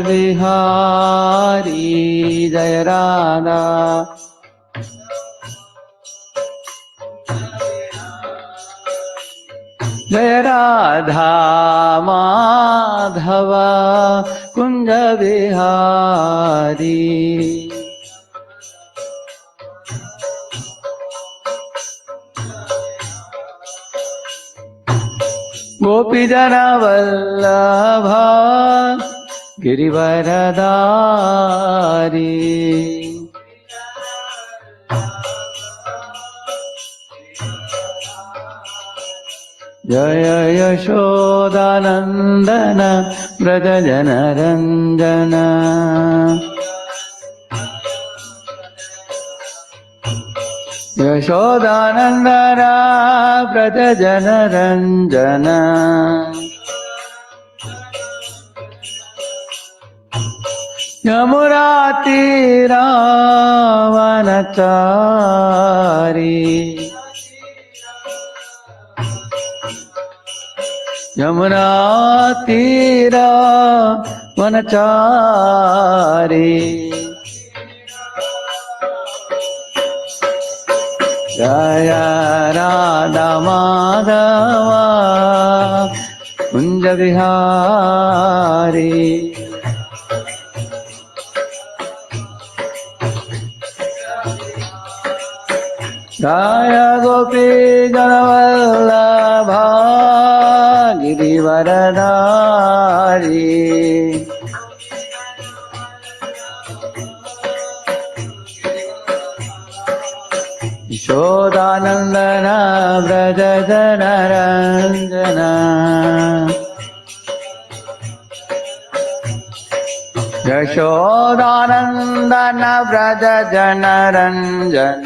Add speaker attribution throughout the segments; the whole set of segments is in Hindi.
Speaker 1: बिहारी जय राधा जय राधा माधव कुंज बिहारी गोपी जन वल्लभ गिरिवरधारी जय यशोदानंदन व्रज जनरंजन यशोदानंदन व्रज जनरंजन यमुना तीरावनचारी यमुना तीरावनचारी जय राधा माधव कुंज बिहारी जय गोपी जनवल्लभ गिरिवरधारी यशोदानंदन व्रज जनरंजन यशोदानंदन व्रज जनरंजन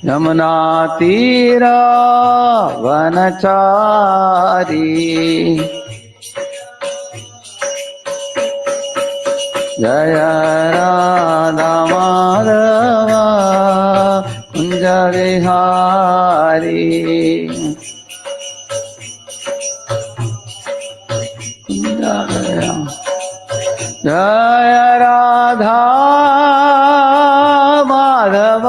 Speaker 1: यमुना तीरावनचारी जय राधा माधव कुंज बिहारी जय राधा माधव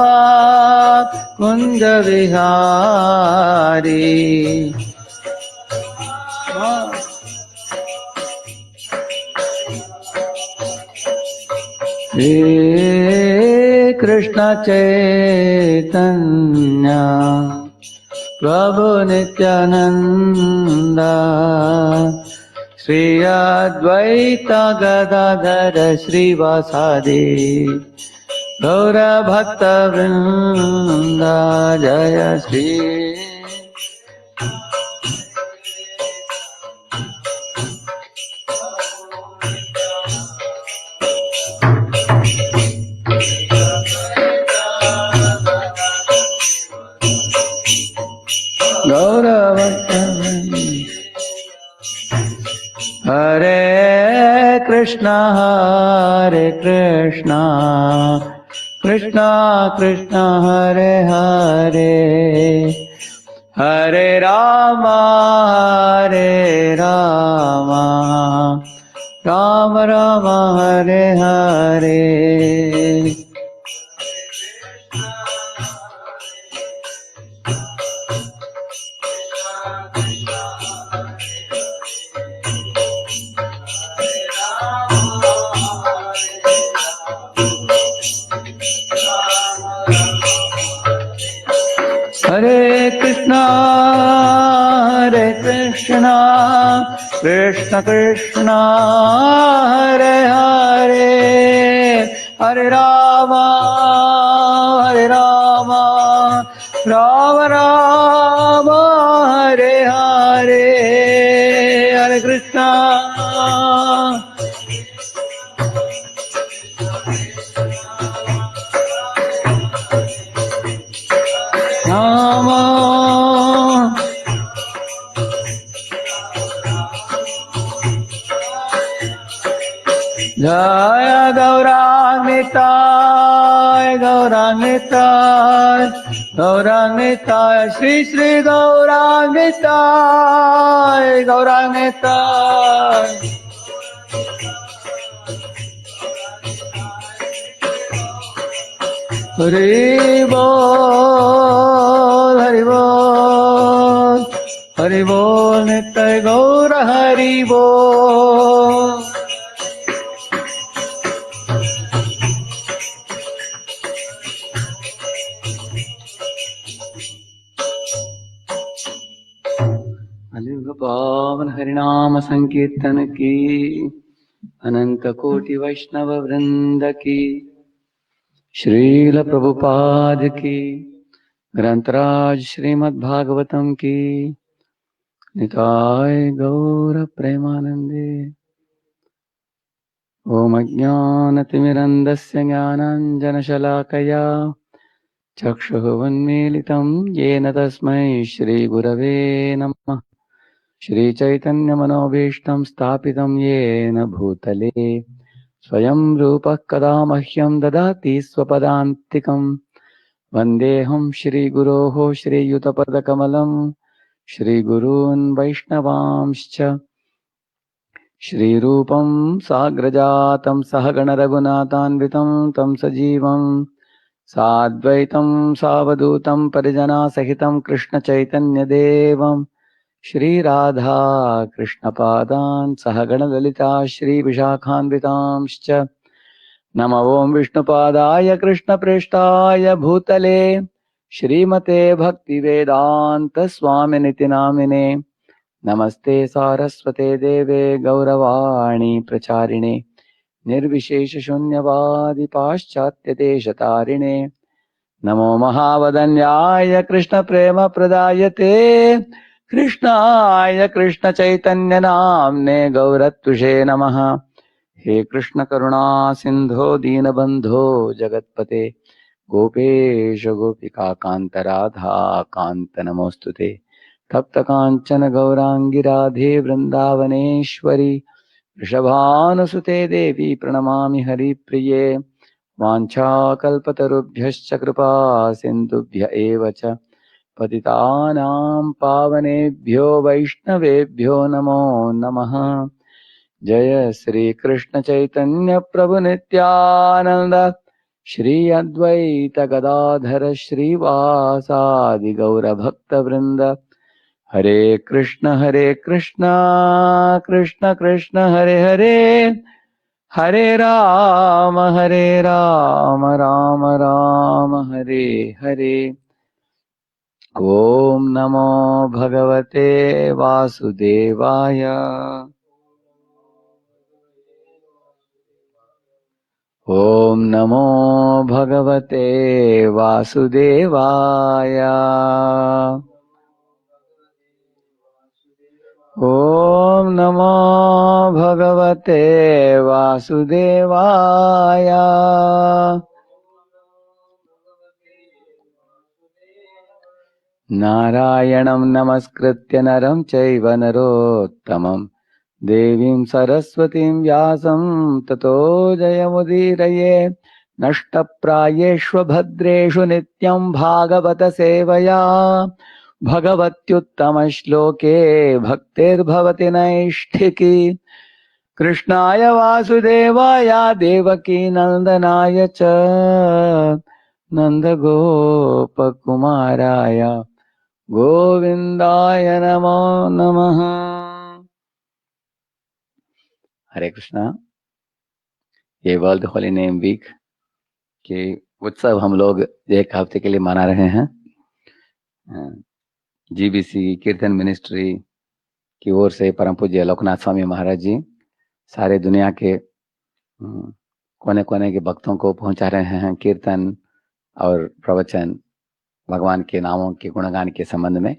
Speaker 1: कुंज बिहारी हे कृष्ण चैतन्य प्रभु नित्यानंद श्री अद्वैत गदाधर श्रीवासादि गौर भक्त वृंद जय श्री गौर भक्त हरे कृष्णा कृष्णा कृष्णा हरे हरे हरे राम राम राम हरे हरे हरे कृष्णा कृष्ण कृष्ण हरे हरे हरे राम राम राम हरे हरे हरे कृष्णा राम जय गौरांग निताय गौरांगिताय श्री श्री गौरांगिताय गौरांगिताय हरि बोल हरि बोल हरि बोल नित्य गौर हरि बोल। अलिग पावन हरिनाम संकीर्तन की अनंत कोटि वैष्णव वृंद की श्रील प्रभुपाद की ग्रंथराज श्रीमद् भागवतम की निताय गौर प्रेमानंदे। ओम अज्ञानतिमिरन्धस्य ज्ञानाञ्जनशलाकया चक्षुरुन्मीलितं येन तस्मै श्रीगुरवे नमः। श्रीचैतन्यमनोभीष्टं स्थापितं येन भूतले स्वयं रूपः कदा मह्यं ददाति स्वपदान्तिकं। वन्देऽहं श्रीगुरोः श्रीयुतपदकमलं श्रीगुरून् वैष्णवांश्च श्रीरूपं साग्रजातं सहगणरघुनाथान्वितं तं सजीवं साद्वैतं सावधूतं परिजनासहितं कृष्णचैतन्यदेवं श्रीराधा कृष्णपादान् सहगणललिता श्रीविशाखान्वितांश्च नमो ॐ विष्णुपादाय कृष्णप्रेष्ठाय भूतले श्रीमते भक्तिवेदान्तस्वामिनिति नामिने। नमस्ते सारस्वते देवे गौरवाणी प्रचारिणे निर्विशेषशून्यवादी पाश्चात्यदेशतारिणे। नमो महावदन्याय कृष्णप्रेमप्रदायते कृष्णाय कृष्णचैतन्यनाम्ने गौरत्विषे नमः। हे कृष्ण करुणा सिंधो दीनबंधो जगत्पते गोपेश गोपिका कांत राधा कांत नमोस्तुते। तप्त कांचन गौरांगी राधे वृंदावनेश्वरी वृषभानुसुते देवी प्रणमामि हरिप्रिये। वाञ्छाकल्पतरुभ्यश्च कृपा सिन्धुभ्य एव च पतितानां पावनेभ्यो वैष्णवेभ्यो नमो नमः। जय श्री कृष्ण चैतन्य प्रभु नित्यानंद श्री अद्वैत गदाधर श्रीवासादि गौर भक्त वृंद। हरे कृष्ण कृष्ण कृष्ण हरे हरे हरे राम राम राम हरे हरे। ओम नमो भगवते वासुदेवाय। ओम नमो भगवते वासुदेवाय। ओम नमो भगवते वासुदेवाय। नारायणं नमस्कृत्य नरं चैव नरोत्तमं देवीं सरस्वतीं व्यासं ततो जयमुदीरये। नष्टप्रायेष्व भद्रेषु नित्यं भागवत सेवया भगवत्युत्तमश्लोके भक्तिर्भवति नैष्ठिकी। कृष्णाय वासुदेवाय देवकी नंदनाय च नंदगोपकुमाराय गोविंदाय नमो नमः। हरे कृष्णा। ये वर्ल्ड होली नेम वीक के उत्सव हम लोग एक हफ्ते के लिए मना रहे हैं। जीबीसी कीर्तन मिनिस्ट्री की ओर से परम पूज्य लोकनाथ स्वामी महाराज जी सारे दुनिया के कोने कोने के भक्तों को पहुंचा रहे हैं कीर्तन और प्रवचन भगवान के नामों के गुणगान के संबंध में।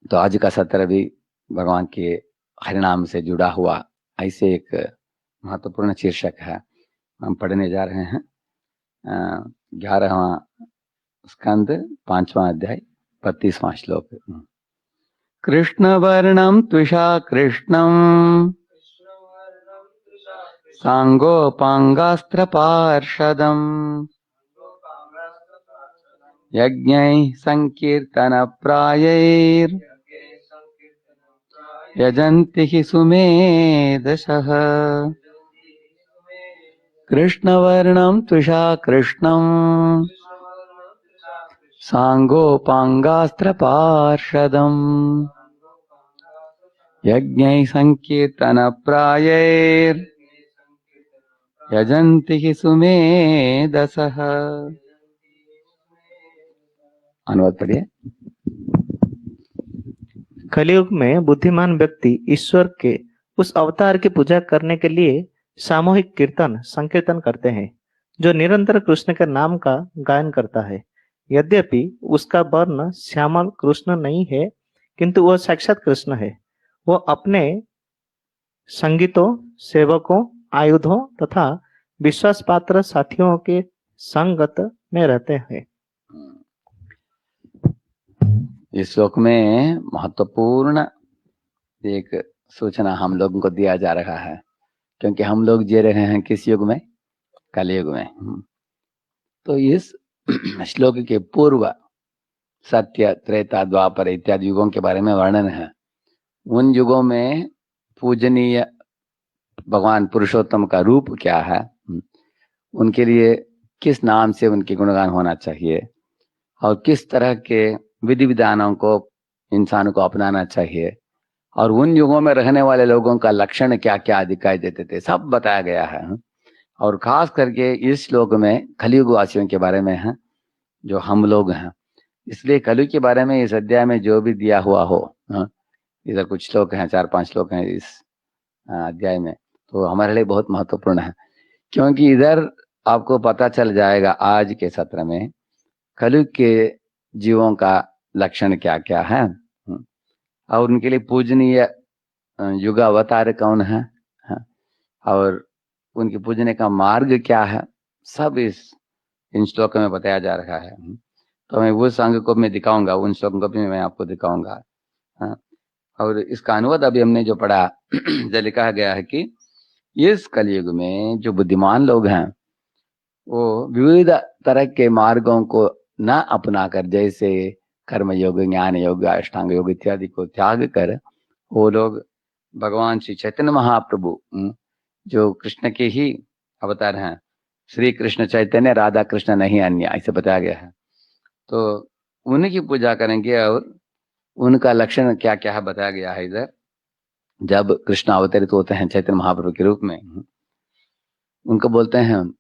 Speaker 1: तो आज का सत्र भी भगवान के हरिनाम से जुड़ा हुआ ऐसे एक महत्वपूर्ण शीर्षक है। हम पढ़ने जा रहे हैं 11वां स्कंद 5वां अध्याय 32वां श्लोक। कृष्ण वर्णम त्विषा कृष्णम सांगोपांगास्त्र पार्षदम यज्ञैः संकीर्तनप्रायैर् यजन्ति हि सुमेधसः कृष्णवर्णं त्विषा कृष्णम् साङ्गोपाङ्गास्त्रपार्षदम् यज्ञैः संकीर्तनप्रायैर् यजन्ति हि सुमेधसः। अनुवाद पढ़िए।
Speaker 2: कलयुग में बुद्धिमान व्यक्ति ईश्वर के उस अवतार की पूजा करने के लिए सामूहिक कीर्तन संकीर्तन करते हैं, जो निरंतर कृष्ण के नाम का गायन करता है। यद्यपि उसका वर्ण श्यामल कृष्ण नहीं है, किंतु वह साक्षात कृष्ण है। वह अपने संगीतों, सेवकों, आयुधों तथा विश्वास पात्र साथियों के संगत में रहते हैं।
Speaker 1: इस श्लोक में महत्वपूर्ण एक सूचना हम लोगों को दिया जा रहा है, क्योंकि हम लोग जी रहे हैं किस युग में? कलयुग में। तो इस श्लोक के पूर्व सत्य, त्रेता, द्वापर इत्यादि युगों के बारे में वर्णन है। उन युगों में पूजनीय भगवान पुरुषोत्तम का रूप क्या है, उनके लिए किस नाम से उनके गुणगान होना चाहिए और किस तरह के विधि विधानों को इंसान को अपनाना चाहिए, और उन युगों में रहने वाले लोगों का लक्षण क्या क्या दिखाई देते थे, सब बताया गया है। और खास करके इस श्लोक में कलयुग वासियों के बारे में है, जो हम लोग हैं। इसलिए कलयुग के बारे में इस अध्याय में जो भी दिया हुआ हो, इधर कुछ श्लोक हैं, 4-5 श्लोक हैं इस अध्याय में, तो हमारे लिए बहुत महत्वपूर्ण है, क्योंकि इधर आपको पता चल जाएगा आज के सत्र में कलयुग के जीवों का लक्षण क्या क्या है और उनके लिए पूजनीय युग अवतार कौन है और उनके पूजने का मार्ग क्या है, सब इन श्लोक में बताया जा रहा है। तो मैं वो संग को मैं दिखाऊंगा, उन श्लोकों को भी मैं आपको दिखाऊंगा। और इसका अनुवाद अभी हमने जो पढ़ा जो लिखा गया है कि इस कलयुग में जो बुद्धिमान लोग हैं वो विविध तरह के मार्गों को न अपनाकर, जैसे कर्म योग, ज्ञान योग, अष्टांग योग इत्यादि को त्याग कर वो लोग भगवान श्री चैतन्य महाप्रभु, जो कृष्ण के ही अवतार हैं, श्री कृष्ण चैतन्य, राधा कृष्ण नहीं अन्य, ऐसे बताया गया है, तो उन्हीं की पूजा करेंगे। और उनका लक्षण क्या क्या है बताया गया है इधर। जब कृष्ण अवतरित होते हैं चैतन्य महाप्रभु के रूप में, उनको बोलते हैं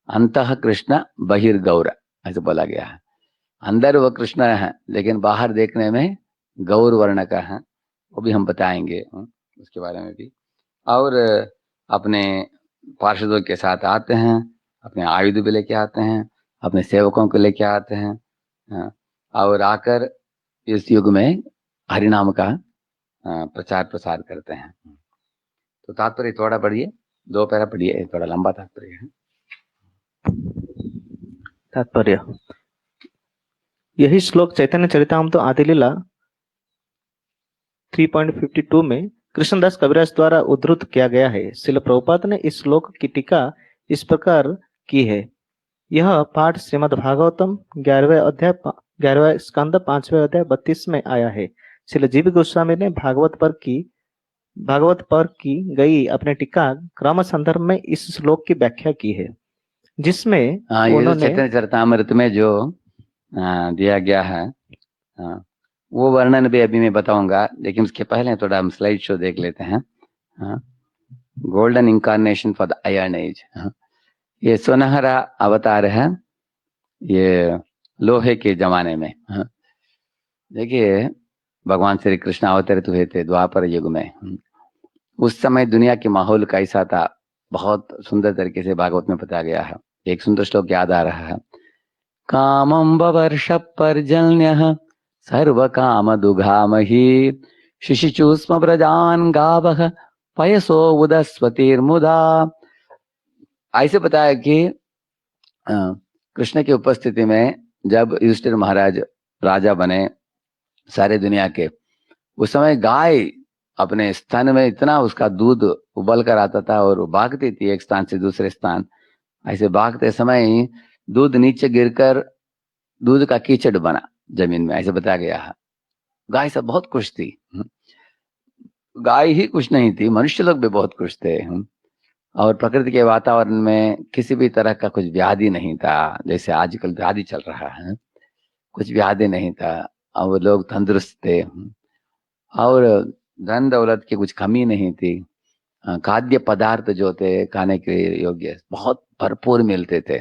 Speaker 1: अंतः कृष्ण बहिर्गौर, ऐसे बोला गया है। अंदर वो कृष्ण है लेकिन बाहर देखने में गौर वर्ण का है, वो भी हम बताएंगे उसके बारे में भी। और अपने पार्षदों के साथ आते हैं, अपने आयुध भी लेके आते हैं, अपने सेवकों को लेके आते हैं, और आकर इस युग में हरिनाम का प्रचार प्रसार करते हैं। तो तात्पर्य थोड़ा पढ़िए, 2 पैरा पढ़िए, थोड़ा लंबा तात्पर्य है।
Speaker 2: तात्पर्य, यही श्लोक चैतन्य चरितामृत आदि लीला 3.52 में कृष्णदास कविराज द्वारा उद्धृत किया गया है। श्रील प्रभुपाद ने इस श्लोक की टीका इस प्रकार की है। यह पाठ श्रीमद् भागवतम 11वें स्कंद 5वें अध्याय 32 में आया है। श्रील जीव गोस्वामी ने भागवत पर की गई अपने टीका क्रम संदर्भ में इस श्लोक की व्याख्या की है, जिसमें उन्होंने
Speaker 1: चैतन्य चरितामृत में जो दिया गया है वो वर्णन भी अभी मैं बताऊंगा, लेकिन उसके पहले थोड़ा हम स्लाइड शो देख लेते हैं। Golden incarnation for the iron age, ये सुनहरा अवतार है ये लोहे के जमाने में। देखिए भगवान श्री कृष्ण अवतरित हुए थे द्वापर युग में। उस समय दुनिया के माहौल कैसा था, बहुत सुंदर तरीके से भागवत में बताया गया है। एक सुंदर श्लोक याद आ रहा है, कामं बवर्ष पर्जन्यः सर्व काम दुघामहि शिशिचुस्म व्रजान गावः पयसो उदस्वतीर्मुदा। ऐसे बताया कि कृष्ण की उपस्थिति में जब युधिष्ठिर महाराज राजा बने सारे दुनिया के, उस समय गाय अपने स्तन में इतना उसका दूध उबल कर आता था और वो भागती थी एक स्थान से दूसरे स्थान। ऐसे भागते समय दूध नीचे गिरकर दूध का कीचड़ बना जमीन में, ऐसे बताया गया है। गाय सब बहुत खुश थी। गाय ही खुश नहीं थी, मनुष्य लोग भी बहुत खुश थे। और प्रकृति के वातावरण में किसी भी तरह का कुछ व्याधि नहीं था, जैसे आजकल व्याधि चल रहा है, कुछ व्याधि नहीं था। और लोग तंदुरुस्त थे, और धन दौलत की कुछ कमी नहीं थी। खाद्य पदार्थ जो थे खाने के योग्य बहुत भरपूर मिलते थे।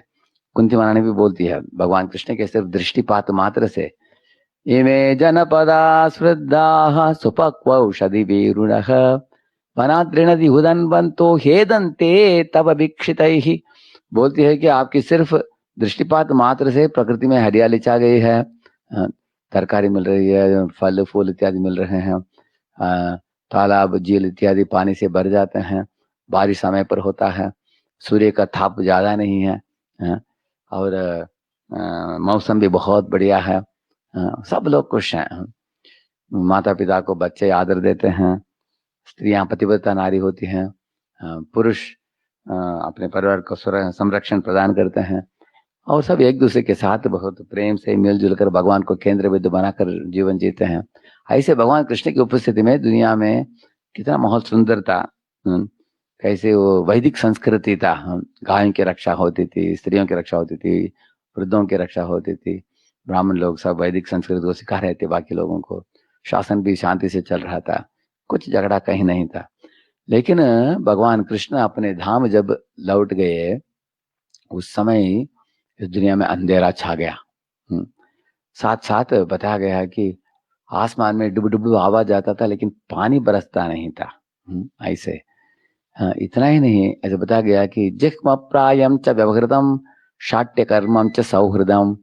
Speaker 1: कुंती महारानी भी बोलती है भगवान कृष्ण के सिर्फ दृष्टिपात मात्र से इमे जनपदा श्रद्धा सुपक्वौषधि वीरुणः वनाद्रिणदि हुदन बंतो हेदंते तब भिक्षितैः। बोलती है कि आपकी सिर्फ दृष्टिपात मात्र से प्रकृति में हरियाली छा गई है, तरकारी मिल रही है, फल फूल इत्यादि मिल रहे हैं, तालाब झील इत्यादि पानी से भर जाते हैं, बारिश समय पर होता है, सूर्य का ताप ज्यादा नहीं है, और मौसम भी बहुत बढ़िया है, सब लोग खुश हैं। माता पिता को बच्चे आदर देते हैं, स्त्रियां पतिव्रता नारी होती हैं, पुरुष अपने परिवार को संरक्षण प्रदान करते हैं, और सब एक दूसरे के साथ बहुत प्रेम से मिलजुल कर भगवान को केंद्र बिंदु बनाकर जीवन जीते हैं। ऐसे भगवान कृष्ण की उपस्थिति में दुनिया में कितना बहुत सुंदर था। कैसे वो वैदिक संस्कृति था, गायों की रक्षा होती थी, स्त्रियों की रक्षा होती थी, वृद्धों की रक्षा होती थी, ब्राह्मण लोग सब वैदिक संस्कृति को सिखा रहे थे बाकी लोगों को, शासन भी शांति से चल रहा था, कुछ झगड़ा कहीं नहीं था। लेकिन भगवान कृष्ण अपने धाम जब लौट गए उस समय इस दुनिया में अंधेरा छा गया। साथ साथ बताया गया कि आसमान में डुब डुब आवाज आता था लेकिन पानी बरसता नहीं था। ऐसे इतना ही नहीं, ऐसे बताया गया कि जिह्म प्रायम च व्यवहृतम शाट्य कर्मम च सौहृदम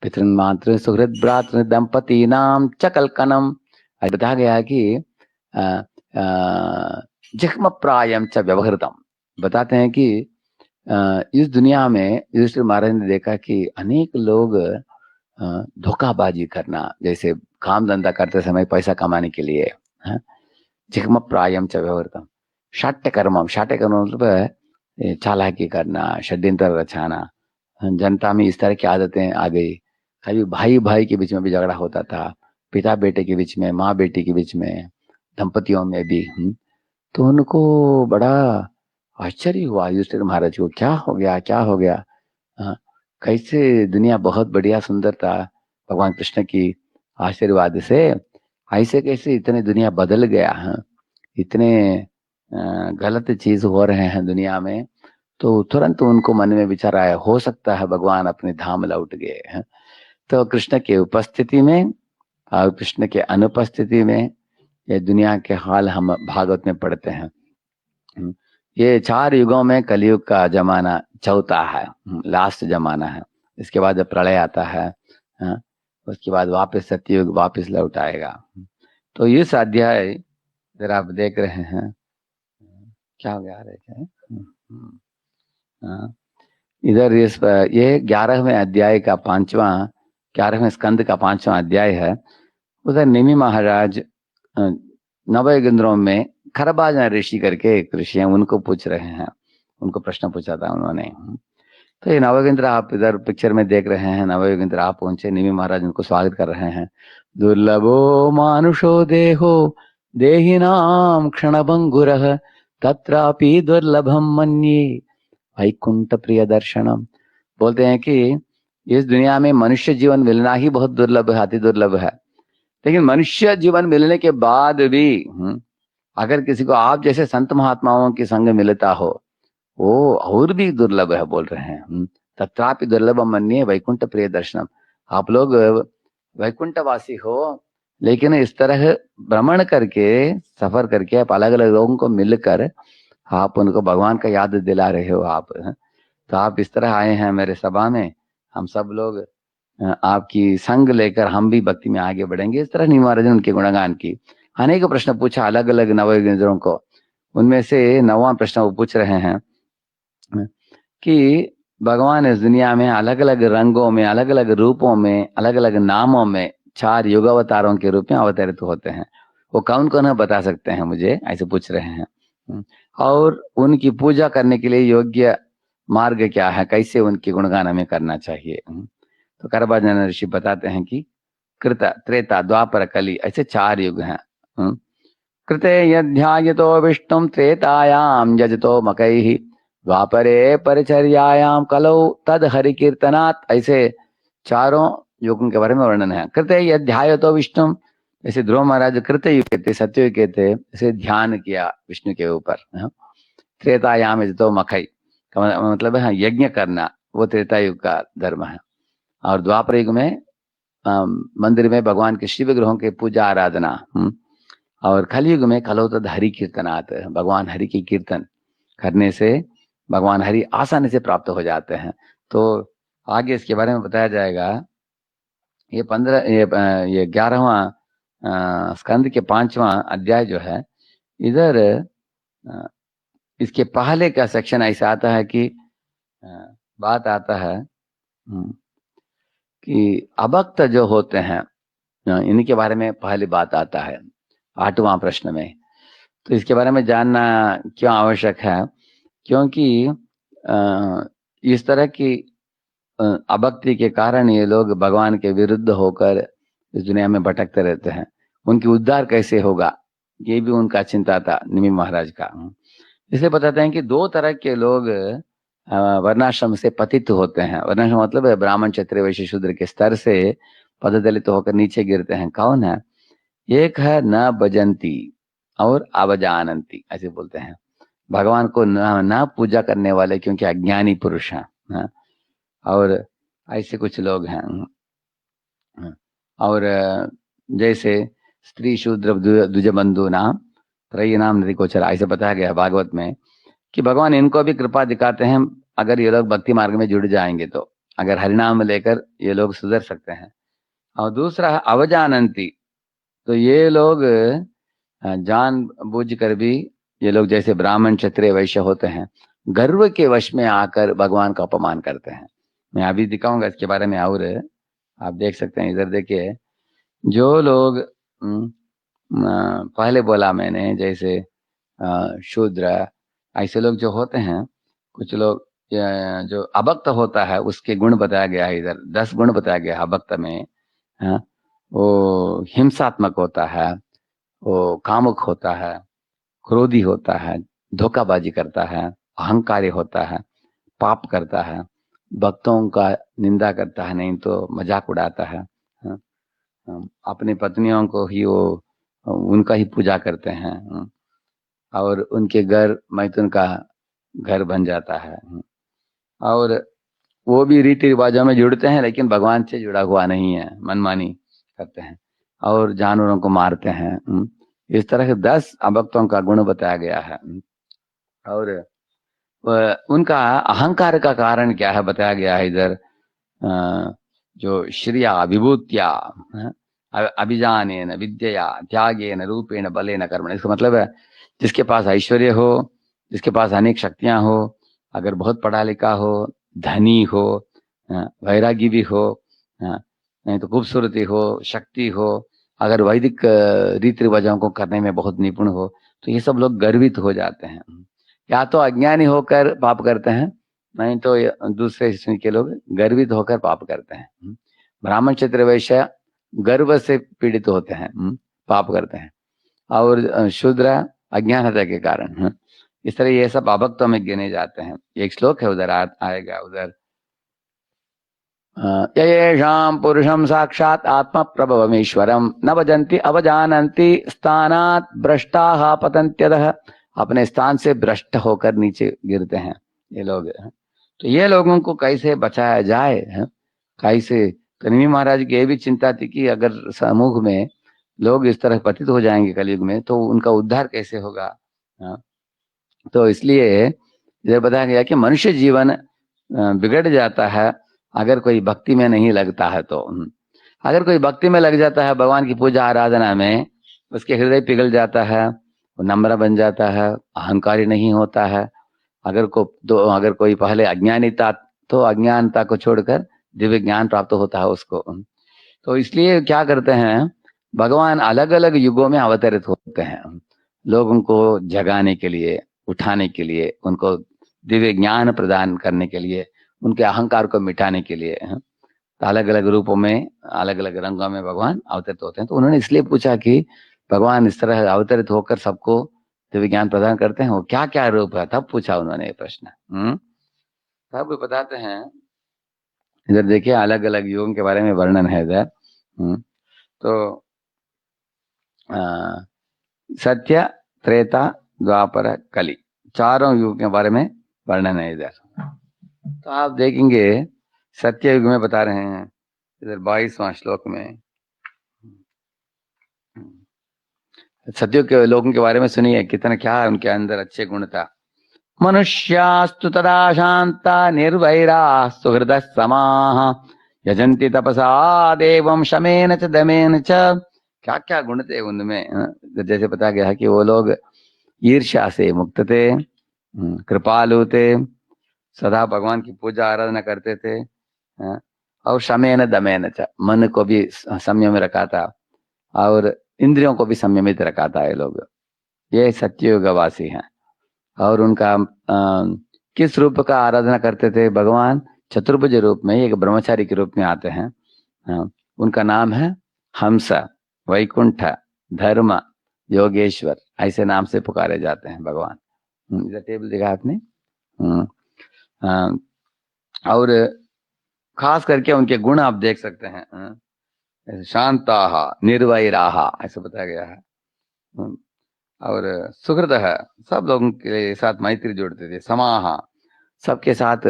Speaker 1: पितृन मातृ सुहृद भ्रातृ दंपति नाम च कलकनम। ऐसे बताया गया कि जिह्म प्रायम च व्यवहृतम, बताते हैं कि इस दुनिया में युधिष्ठिर महाराज ने देखा कि अनेक लोग धोखाबाजी करना, जैसे काम धंधा करते समय पैसा कमाने के लिए, जिह्म प्रायम च व्यवहृतम शाट्य कर्मम, शाट्य कर्म मतलब चालाकी करना, षड्यंत्र रचाना। जनता में इस तरह की आदतें आ गई। कभी भाई भाई के बीच में भी झगड़ा होता था, पिता बेटे के बीच में, माँ बेटी के बीच में, दंपतियों में भी। तो उनको बड़ा आश्चर्य हुआ युधिष्ठिर महाराज को, क्या हो गया क्या हो गया, कैसे दुनिया बहुत बढ़िया सुंदर था भगवान कृष्ण की आशीर्वाद से, ऐसे कैसे इतने दुनिया बदल गया है, इतने गलत चीज हो रहे हैं दुनिया में। तो तुरंत उनको मन में विचार आया, हो सकता है भगवान अपने धाम लौट गए हैं। तो कृष्ण के उपस्थिति में और कृष्ण के अनुपस्थिति में ये दुनिया के हाल हम भागवत में पढ़ते हैं। ये 4 युगों में कलयुग का जमाना चौथा है, लास्ट जमाना है। इसके बाद जब प्रलय आता है, उसके बाद वापस सत्ययुग वापस लौट आएगा। तो इस अध्याय जरा आप देख रहे हैं, क्या हो गया इधर ये 11वें अध्याय का 5वां, 11वें स्कंद का 5वां अध्याय है। उधर निमि महाराज नवयुगेंद्रों में खरबाज ऋषि करके एक ऋषि हैं, उनको पूछ रहे हैं, उनको प्रश्न पूछा था उन्होंने। तो ये नवयुगेंद्र आप इधर पिक्चर में देख रहे हैं, नवयुगेंद्र आप पहुंचे, निमि महाराज उनको स्वागत कर रहे हैं। दुर्लभो मानुषो देहो देहिनाम क्षणभंगुरः तत्रापि दुर्लभम मन्ये वैकुंठ प्रिय दर्शनम। बोलते हैं कि इस दुनिया में मनुष्य जीवन मिलना ही बहुत दुर्लभ है, अति दुर्लभ है। लेकिन मनुष्य जीवन मिलने के बाद भी अगर किसी को आप जैसे संत महात्माओं के संग मिलता हो, वो और भी दुर्लभ है, बोल रहे हैं। तत्रापि दुर्लभम मन्ये वैकुंठ प्रिय दर्शनम। आप लोग वैकुंठवासी हो, लेकिन इस तरह भ्रमण करके, सफर करके, आप अलग अलग लोगों को मिलकर आप उनको भगवान का याद दिला रहे हो। आप तो आप इस तरह आए हैं मेरे सभा में, हम सब लोग आपकी संग लेकर हम भी भक्ति में आगे बढ़ेंगे। इस तरह निमि महाराज ने उनके गुणगान की। अनेक प्रश्न पूछा अलग अलग नवयुगेंद्रों को। उनमें से 9वां प्रश्न वो पूछ रहे हैं कि भगवान इस दुनिया में अलग अलग रंगों में, अलग अलग रूपों में, अलग अलग नामों में 4 युग अवतारों के रूप में अवतरित होते हैं। वो कौन कौन है बता सकते हैं मुझे, ऐसे पूछ रहे हैं। और उनकी पूजा करने के लिए योग्य मार्ग क्या है, कैसे उनके गुणगान हमें करना चाहिए। तो करभाजन ऋषि बताते हैं कि कृत, त्रेता, द्वापर, कली, ऐसे 4 युग हैं। कृते यध्यायतो विष्णुं त्रेतायां यजतो मकैः द्वापरे परिचर्यायां कलौ तद हरि कीर्तनात्, ऐसे चारों युगों के बारे में वर्णन है। कृते यध्यायतो विष्णुं, जैसे ध्रुव महाराज कृत्य युग के थे, सत्ययुग के थे, इसे ध्यान किया विष्णु के ऊपर। त्रेतायाम यजतो मकई का मतलब है यज्ञ करना, वो त्रेता युग का धर्म है। और द्वापर युग में मंदिर में भगवान के शिव विग्रहों की पूजा आराधना। और कलयुग में कलौतद हरि कीर्तनात्, भगवान हरि की कीर्तन करने से भगवान हरि आसानी से प्राप्त हो जाते हैं। तो आगे इसके बारे में बताया जाएगा। ये 11वां स्कंद के 5वां अध्याय जो है, इधर इसके पहले का सेक्शन ऐसा आता है कि बात आता है कि अभक्त जो होते हैं, इनके बारे में पहली बात आता है 8वां प्रश्न में। तो इसके बारे में जानना क्यों आवश्यक है? क्योंकि इस तरह की अभक्ति के कारण ये लोग भगवान के विरुद्ध होकर इस दुनिया में भटकते रहते हैं। उनकी उद्धार कैसे होगा, ये भी उनका चिंता था निमि महाराज का। इसलिए बताते हैं कि 2 तरह के लोग वर्णाश्रम से पतित होते हैं। वर्णाश्रम मतलब है ब्राह्मण, क्षत्रिय, वैश्य, शूद्र के स्तर से पददलित होकर नीचे गिरते हैं। कौन है? एक है न भजंती और अवजानंती, ऐसे बोलते हैं। भगवान को न पूजा करने वाले, क्योंकि अज्ञानी पुरुष हैं। और ऐसे कुछ लोग हैं। और जैसे स्त्री शूद्र द्विजबंधु नाम त्रयी नाम नदी गोचर, ऐसे बताया गया भागवत में कि भगवान इनको भी कृपा दिखाते हैं अगर ये लोग भक्ति मार्ग में जुड़ जाएंगे तो। अगर हरिनाम लेकर ये लोग सुधर सकते हैं। और दूसरा है अवजानंती, तो ये लोग जान बूझ कर भी, ये लोग जैसे ब्राह्मण, क्षत्रिय, वैश्य होते हैं, गर्व के वश में आकर भगवान का अपमान करते हैं। मैं अभी दिखाऊंगा इसके बारे में, और आप देख सकते हैं। इधर देखिए, जो लोग पहले बोला मैंने, जैसे शूद्र, ऐसे लोग जो होते हैं, कुछ लोग जो अभक्त होता है उसके गुण बताया गया है। इधर 10 गुण बताया गया है अभक्त में। वो हिंसात्मक होता है, वो कामुक होता है, क्रोधी होता है, धोखाबाजी करता है, अहंकारी होता है, पाप करता है, भक्तों का निंदा करता है, नहीं तो मजाक उड़ाता है। अपनी पत्नियों को ही वो उनका ही पूजा करते हैं, और उनके घर मैथुन का घर बन जाता है। और वो भी रीति रिवाजों में जुड़ते हैं, लेकिन भगवान से जुड़ा हुआ नहीं है, मनमानी करते हैं और जानवरों को मारते हैं। इस तरह के 10 अभक्तों का गुण बताया गया है। और उनका अहंकार का कारण क्या है बताया गया है इधर। जो श्रिया विभूत्या अभिजानेन विद्या त्यागेन रूपेण बलेन कर्मण, इसका मतलब है जिसके पास ऐश्वर्य हो, जिसके पास अनेक शक्तियां हो, अगर बहुत पढ़ा लिखा हो, धनी हो, वैरागी भी हो, नहीं तो खूबसूरती हो, शक्ति हो, अगर वैदिक रीति रिवाजों को करने में बहुत निपुण हो, तो ये सब लोग गर्वित हो जाते हैं। या तो अज्ञानी होकर पाप करते हैं, नहीं तो दूसरे श्रेणी के लोग गर्वित होकर पाप करते हैं। ब्राह्मण, क्षत्रिय, वैश्य गर्व से पीड़ित होते हैं, पाप करते हैं। और शूद्र अज्ञानता के कारण। इस तरह ये सब अभक्तों में गिने जाते हैं। एक श्लोक है उधर आएगा उधर, येषां पुरुषं साक्षात् आत्म प्रभवमीश्वरम न भजन्ति अवजानन्ति स्थानात् भ्रष्टाः पतन्त्यधः, अपने स्थान से भ्रष्ट होकर नीचे गिरते हैं ये लोग। तो ये लोगों को कैसे बचाया जाए, कैसे? तो निमि महाराज की ये भी चिंता थी कि अगर समूह में लोग इस तरह पतित हो जाएंगे कलयुग में, तो उनका उद्धार कैसे होगा। तो इसलिए इधर बताया गया कि मनुष्य जीवन बिगड़ जाता है अगर कोई भक्ति में नहीं लगता है। तो अगर कोई भक्ति में लग जाता है, भगवान की पूजा आराधना में, उसके हृदय पिघल जाता है, वो नम्र बन जाता है, अहंकारी नहीं होता है। अगर कोई पहले अज्ञानी था, तो अज्ञानता को छोड़कर दिव्य ज्ञान प्राप्त होता है उसको। तो इसलिए क्या करते हैं, भगवान अलग अलग युगों में अवतरित होते हैं, लोगों को जगाने के लिए, उठाने के लिए, उनको दिव्य ज्ञान प्रदान करने के लिए, उनके अहंकार को मिटाने के लिए। तो अलग अलग रूपों में, अलग अलग रंगों में भगवान अवतरित होते हैं। तो उन्होंने इसलिए पूछा कि भगवान इस तरह अवतरित होकर सबको दिव्य ज्ञान प्रदान करते हैं, वो क्या क्या रूप है, तब पूछा उन्होंने ये प्रश्न। तब बताते हैं, इधर देखिए अलग अलग युगों के बारे में वर्णन है इधर। तो सत्य, त्रेता, द्वापर, कली, चारों युग के बारे में वर्णन है इधर। तो आप देखेंगे सत्य युग में बता रहे हैं इधर 22वां श्लोक में। सत्युग के लोगों के बारे में सुनिए कितना क्या है उनके अंदर अच्छे गुण था। मनुष्यास्तु तदा शांता निर्वैरा सुहृद समाः यजन्ति तपसा देवं शमेन च दमेन च। क्या क्या गुण थे उनमें, जैसे बताया गया है कि वो लोग ईर्ष्या से मुक्त थे, कृपालु थे, सदा भगवान की पूजा आराधना करते थे, और शमेन दमेन च, मन को भी संयम में रखा था और इंद्रियों को भी संयमित रखा था ये लोग। ये सत्ययुगवासी हैं। और उनका किस रूप का आराधना करते थे भगवान? चतुर्भुज रूप में, एक ब्रह्मचारी के रूप में आते हैं। उनका नाम है हंस, वैकुंठ, धर्म, योगेश्वर, ऐसे नाम से पुकारे जाते हैं भगवान। इधर टेबल देखा आपने। और खास करके उनके गुण आप देख सकते हैं। शांता निर्वैराहा ऐसा बताया गया है। और सुहृद है, सब लोगों के साथ मैत्री जोड़ते थे। समाहा, सबके साथ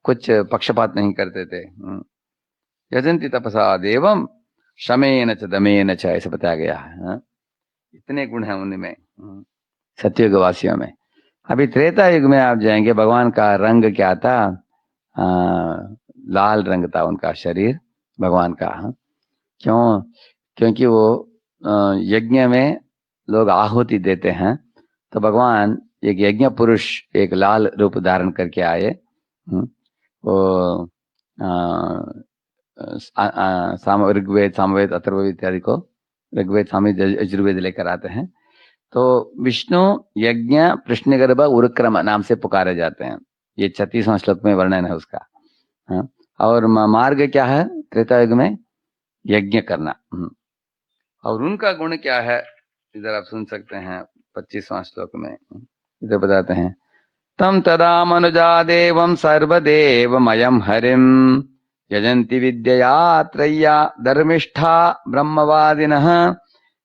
Speaker 1: कुछ पक्षपात नहीं करते थे। यजंती तपसा देवम शमेन च दमेन च ऐसा बताया गया है। इतने गुण हैं उनमें, सतयुग वासियों में। अभी त्रेता युग में आप जाएंगे, भगवान का रंग क्या था? लाल रंग था उनका शरीर भगवान का। क्यों? क्योंकि वो यज्ञ में लोग आहुति देते हैं, तो भगवान एक यज्ञ पुरुष एक लाल रूप धारण करके आए। वो ऋग्वेद, सामवेद, अथर्ववेद इत्यादि को, ऋग्वेद, सामवेद, यजुर्वेद लेकर आते हैं। तो विष्णु यज्ञ कृष्णगर्भ उरुक्रम नाम से पुकारे जाते हैं। ये 36वां श्लोक में वर्णन है उसका। और मार्ग क्या है त्रेता युग में? यज्ञ करना। और उनका गुण क्या है इधर आप सुन सकते हैं 25वां श्लोक में। इधर बताते हैं, तम तदा मनुजा देवम सर्वदेवमयम हरिम यजंती विद्यया त्रय्या धर्मिष्ठा ब्रह्मवादिनः।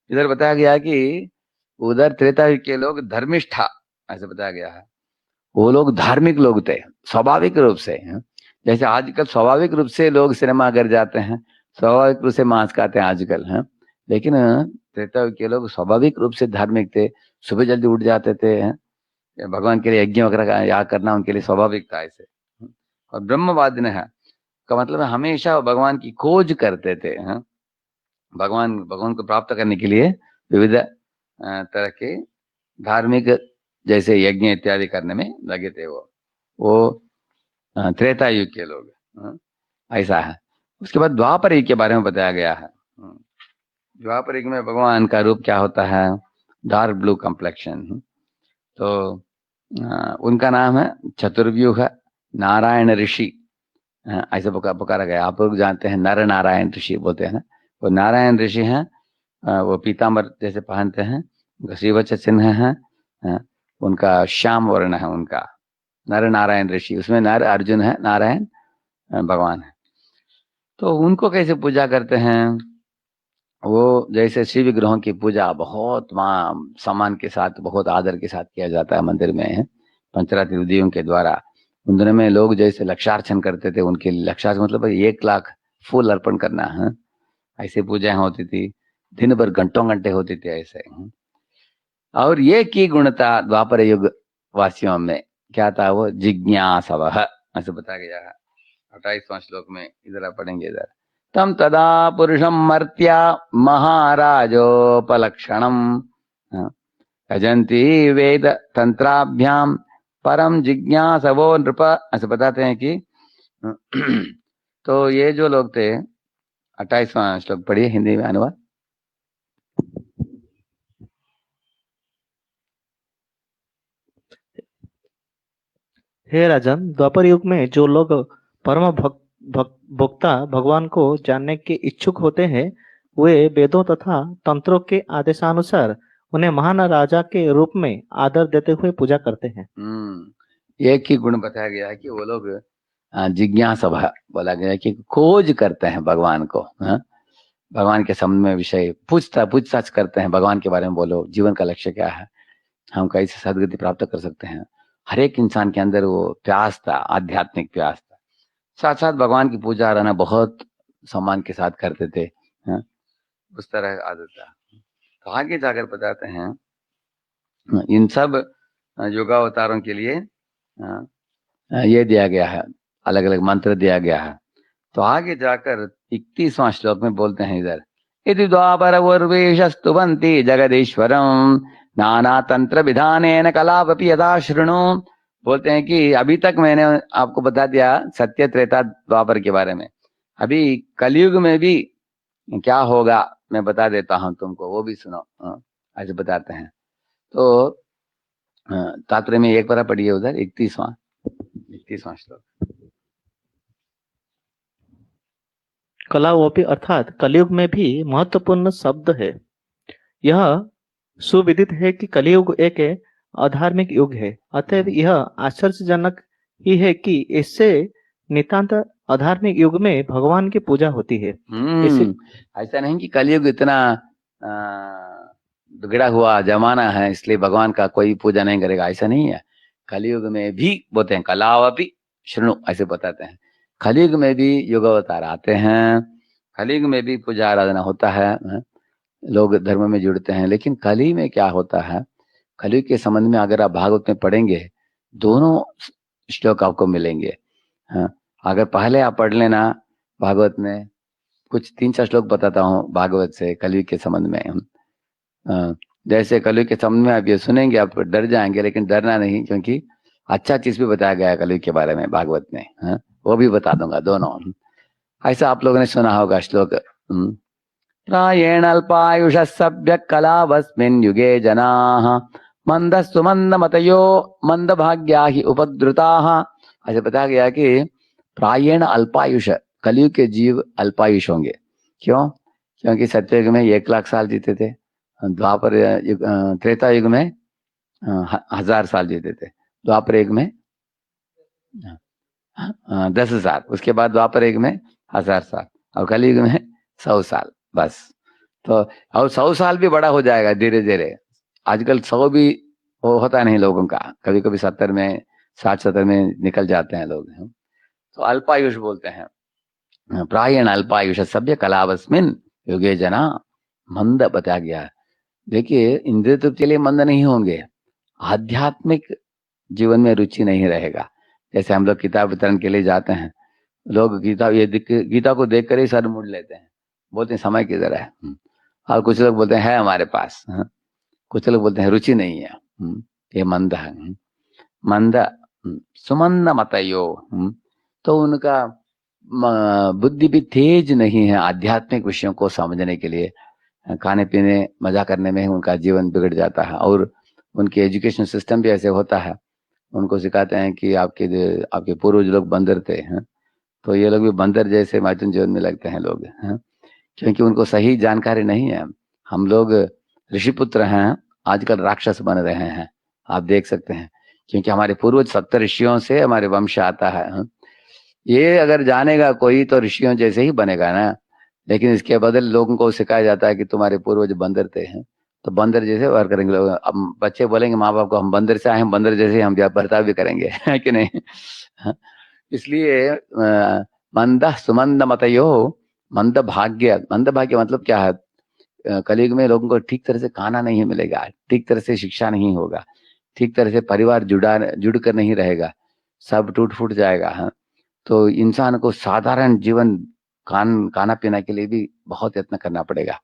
Speaker 1: इधर बताया गया कि उधर त्रेता युग के लोग धर्मिष्ठा ऐसे बताया गया है। वो लोग धार्मिक लोग थे स्वाभाविक रूप से। जैसे आजकल स्वाभाविक रूप से लोग सिनेमा घर जाते हैं, स्वाभाविक रूप से मांस खाते हैं आजकल हैं, लेकिन त्रेता युग के लोग स्वाभाविक रूप से धार्मिक थे। सुबह जल्दी उठ जाते थे, भगवान के लिए यज्ञ वगैरह याद करना उनके लिए स्वाभाविक था ऐसे। और ब्रह्मवादिन है का मतलब हमेशा भगवान की खोज करते थे। भगवान को प्राप्त करने के लिए विविध तरह के धार्मिक जैसे यज्ञ इत्यादि करने में लगे थे वो त्रेता युग के लोग। ऐसा है। उसके बाद द्वापर युग के बारे में बताया गया है। द्वापर युग में भगवान का रूप क्या होता है? Dark blue complexion. तो उनका नाम है चतुर्व्यूह नारायण ऋषि, ऐसे पुकारा गया। आप लोग जानते हैं नर नारायण ऋषि बोलते हैं ना, वो नारायण ऋषि हैं। वो पीताम्बर जैसे पहनते हैं, श्रीवत्स चिन्ह है, उनका श्याम वर्ण है उनका। नर नारायण ऋषि, उसमें नर अर्जुन है, नारायण भगवान है। तो उनको कैसे पूजा करते हैं? वो जैसे शिव विग्रहों की पूजा बहुत सम्मान के साथ, बहुत आदर के साथ किया जाता है मंदिर में पंचरात्रि विधियों के द्वारा। उन दिनों में लोग जैसे लक्षार्चन करते थे, उनके लिए लक्षार्चन मतलब 1 लाख फूल अर्पण करना है। ऐसे पूजाएं होती थी, दिन भर घंटों घंटे होती थी ऐसे। और ये की गुणता द्वापर युग वासियों में क्या था? वो जिज्ञासवः ऐसे बताया गया है 28वां श्लोक में। इधर आप पढ़ेंगे इधर, तम तदा पुरुषम मर्त्या महाराजोपलक्षणम यजंती वेद तंत्राभ्याम परम जिज्ञासवो नृप ऐसे बताते हैं कि तो ये जो लोग थे, 28वां श्लोक पढ़िए हिंदी में अनुवाद।
Speaker 2: हे राजन, द्वापर युग में जो लोग परम भोक्ता भगवान को जानने के इच्छुक होते हैं, वे वेदों तथा तंत्रों के आदेशानुसार उन्हें महान राजा के रूप में आदर देते हुए पूजा करते हैं।
Speaker 1: एक ही गुण बताया गया है कि वो लोग जिज्ञासा बोला गया है कि खोज करते हैं भगवान को। भगवान के संबंध में विषय पूछताछ करते हैं, भगवान के बारे में बोलो, जीवन का लक्ष्य क्या है, हम कैसे सदगति प्राप्त कर सकते हैं। हर एक इंसान के अंदर वो प्यास था, आध्यात्मिक प्यास था। साथ साथ भगवान की पूजा आराधना बहुत सम्मान के साथ करते थे। उस तरह आदत था। तो आगे जाकर बताते हैं इन सब योगावतारों के लिए ये दिया गया है, अलग अलग मंत्र दिया गया है। तो आगे जाकर 31वां श्लोक में बोलते हैं इधर, इति द्वापरवर्वेशस्तुवन्ति जगदीश्वरम नाना तंत्र विधानेन कलावपि यदा शृणु। बोलते हैं कि अभी तक मैंने आपको बता दिया सत्य त्रेता द्वापर के बारे में, अभी कलयुग में भी क्या होगा मैं बता देता हूं तुमको, वो भी सुनो। ऐसे बताते हैं। तो तात्पर्य में एक बार पढ़िए उधर 31वां श्लोक।
Speaker 2: कलावोपी अर्थात कलयुग में भी महत्वपूर्ण शब्द है। यह सुविदित है कि कलयुग एक अधार्मिक युग है, अतएव यह आश्चर्यजनक ही है कि इससे नितांत अधार्मिक युग में भगवान की पूजा होती है।
Speaker 1: ऐसा नहीं कि कलयुग इतना बिगड़ा हुआ जमाना है इसलिए भगवान का कोई पूजा नहीं करेगा, ऐसा नहीं है। कलयुग में भी बोलते हैं कलावपि शृणु, ऐसे बताते हैं। कलयुग में भी युग अवतार आते हैं, कलयुग में भी पूजा आराधना होता है, लोग धर्म में जुड़ते हैं। लेकिन कली में क्या होता है, कलयुग के संबंध में अगर आप भागवत में पढ़ेंगे दोनों श्लोक आपको मिलेंगे। अगर पहले आप पढ़ लेना भागवत में, कुछ 3-4 श्लोक बताता हूँ भागवत से कलयुग के संबंध में। जैसे कलयुग के संबंध में आप ये सुनेंगे आप डर जाएंगे, लेकिन डरना नहीं, क्योंकि अच्छा चीज भी बताया गया है कलयुग के बारे में भागवत में। वो भी बता दूंगा दोनों। ऐसा आप लोगों ने सुना होगा श्लोक, प्रायेण अल्पायुष सभ्य कलावस्मिन् युगे जनाः मंदस्तु मंदमतयो मंदभाग्या ही उपद्रुताः। ऐसे बताया गया कि प्रायेण अल्पायुष, कलयुग के जीव अल्पायुष होंगे। क्यों? क्योंकि सत्ययुग में 1 लाख साल जीते थे, द्वापर युग त्रेता युग में 1000 साल जीते थे, द्वापर युग में 10,000, उसके बाद द्वापर युग में 1000 साल, और कलयुग में 100 साल बस। तो और 100 साल भी बड़ा हो जाएगा धीरे धीरे। आजकल 100 भी वो होता नहीं लोगों का, कभी कभी 70 में 60-70 में निकल जाते हैं लोग। तो अल्पायुष बोलते हैं। प्रायण अल्पायुष सभ्य कलावस्मिन युगे जना मंद बताया गया है। देखिए इंद्रिय तृप्ति के लिए मंद नहीं होंगे, आध्यात्मिक जीवन में रुचि नहीं रहेगा। जैसे हम लोग किताब वितरण के लिए जाते हैं, लोग गीता को देख कर ही सर मुड़ लेते हैं, बोलते हैं समय किधर है। और कुछ लोग बोलते हैं हमारे पास, कुछ लोग बोलते हैं रुचि नहीं है, ये मंद है। मंद सुमंद मतयो, तो उनका बुद्धि भी तेज नहीं है आध्यात्मिक विषयों को समझने के लिए। खाने पीने मजा करने में उनका जीवन बिगड़ जाता है। और उनके एजुकेशन सिस्टम भी ऐसे होता है, उनको सिखाते हैं कि आपके पूर्वज लोग बंदर थे, तो ये लोग भी बंदर जैसे मैथुन जीवन में लगते हैं लोग, क्योंकि उनको सही जानकारी नहीं है। हम लोग ऋषिपुत्र हैं, आजकल राक्षस बन रहे हैं, आप देख सकते हैं, क्योंकि हमारे पूर्वज 70 ऋषियों से हमारे वंश आता है। ये अगर जानेगा कोई तो ऋषियों जैसे ही बनेगा ना, लेकिन इसके बदल लोगों को सिखाया जाता है कि तुम्हारे पूर्वज बंदर थे, तो बंदर जैसे व्यवहार करेंगे लोग। अब बच्चे बोलेंगे माँ बाप को हम बंदर से आए हैं, बंदर जैसे हम बर्ताव भी करेंगे, है कि नहीं। इसलिए मंद सुमंद मतयो मंद भाग्य मतलब क्या है, कलयुग में लोगों को ठीक तरह से खाना नहीं मिलेगा, ठीक तरह से शिक्षा नहीं होगा, ठीक तरह से परिवार जुड़ कर नहीं रहेगा, सब टूट फूट जाएगा। तो इंसान को साधारण जीवन खाना पीना के लिए भी बहुत यत्न करना पड़ेगा।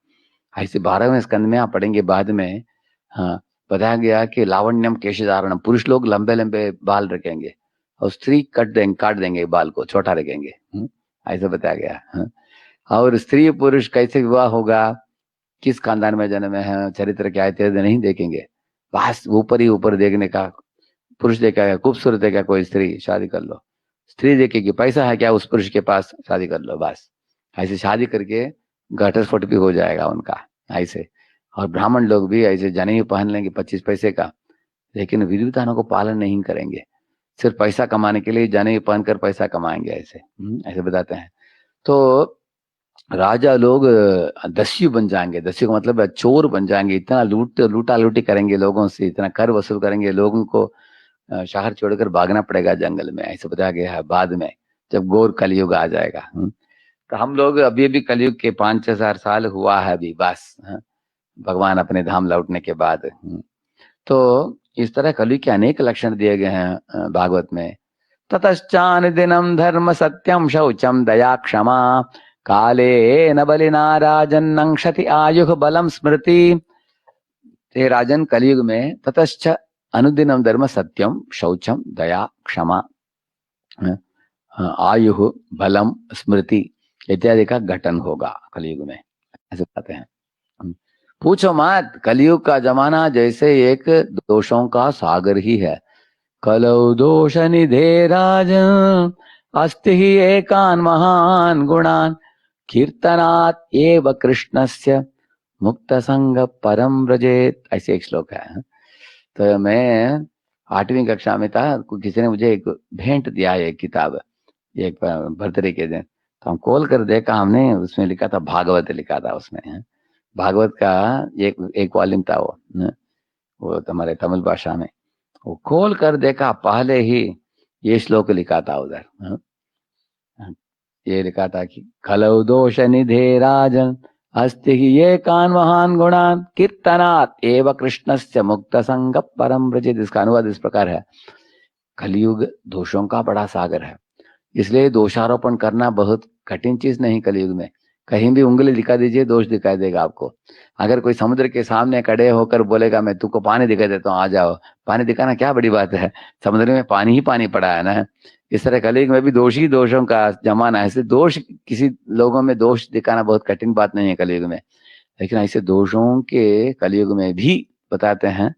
Speaker 1: ऐसे 12वें स्कंद में आप पढ़ेंगे बाद में, बताया गया कि लावण्यम केशधारणम, पुरुष लोग लंबे लंबे बाल रखेंगे और स्त्री काट देंगे बाल को, छोटा रखेंगे, ऐसा बताया गया। और स्त्री पुरुष कैसे विवाह होगा, किस खानदान में जन्म है, चरित्र क्या है, नहीं देखेंगे, बस ऊपर ही ऊपर देखने का। पुरुष देखा, खूबसूरत देखा कोई स्त्री, शादी कर लो, स्त्री देखेगी पैसा है क्या, उस पुरुष के पास शादी कर लो बस। ऐसे शादी करके घटस्फोट भी हो जाएगा उनका ऐसे। और ब्राह्मण लोग भी ऐसे जनेऊ पहन लेंगे 25 पैसे का, लेकिन विधि विधानों को पालन नहीं करेंगे, सिर्फ पैसा कमाने के लिए जनेऊ पहनकर पैसा कमाएंगे ऐसे। ऐसे बताते हैं। तो राजा लोग दस्यु बन जाएंगे, दस्यु का मतलब चोर बन जाएंगे, इतना लूटा लूटी करेंगे लोगों से, इतना कर वसूल करेंगे, लोगों को शहर छोड़कर भागना पड़ेगा जंगल में, ऐसे बताया गया है बाद में जब घोर कलयुग आ जाएगा। तो हम लोग अभी अभी कलयुग के 5-6 साल हुआ है अभी बस, भगवान अपने धाम लौटने के बाद। तो इस तरह कलयुग के अनेक लक्षण दिए गए हैं भागवत में। ततश्चान दिनम धर्म सत्यम शौचम दया क्षमा काले न बलिना राजन नंक्षति आयु बलम स्मृति। हे राजन, कलयुग में ततश्च अनुदिनम धर्म सत्यम शौचम दया क्षमा आयु बलम स्मृति इत्यादि का घटन होगा कलयुग में, ऐसे कहते हैं। पूछो मत, कलयुग का जमाना जैसे एक दोषों का सागर ही है। कलौ दोष निधे राजन अस्ति ही एकान महान गुणान कीर्तनात् एव कृष्णस्य मुक्त संग परम व्रजेत, ऐसे एक श्लोक है। तो मैं 8वीं कक्षा में था, किसी ने मुझे एक भेंट दिया है, एक किताब, एक बर्थडे के दिन। तो हम खोल कर देखा, हमने उसमें लिखा था भागवत, लिखा था उसमें भागवत का एक वॉल्यूम था वो तुम्हारे तमिल भाषा में। वो खोल कर देखा, पहले ही ये श्लोक लिखा था उधर। ये लिखा था कि खलौ दोष निधे राजन अस्ति ही ये कान महान गुणान कीर्तनात् एव कृष्णस्य मुक्त संग परम व्रजेत। इसका अनुवाद इस प्रकार है, कलयुग दोषों का बड़ा सागर है, इसलिए दोषारोपण करना बहुत कठिन चीज नहीं। कलयुग में कहीं भी उंगली दिखा दीजिए, दोष दिखाई देगा आपको। अगर कोई समुद्र के सामने खड़े होकर बोलेगा मैं तुमको पानी दिखा देता हूँ, आ जाओ, पानी दिखाना क्या बड़ी बात है, समुद्र में पानी ही पानी पड़ा है ना। इस तरह कलयुग में भी दोषी दोषों का जमाना है। ऐसे दोष, किसी लोगों में दोष दिखाना बहुत कठिन बात नहीं है कलयुग में, लेकिन ऐसे दोषों के कलयुग में भी बताते हैं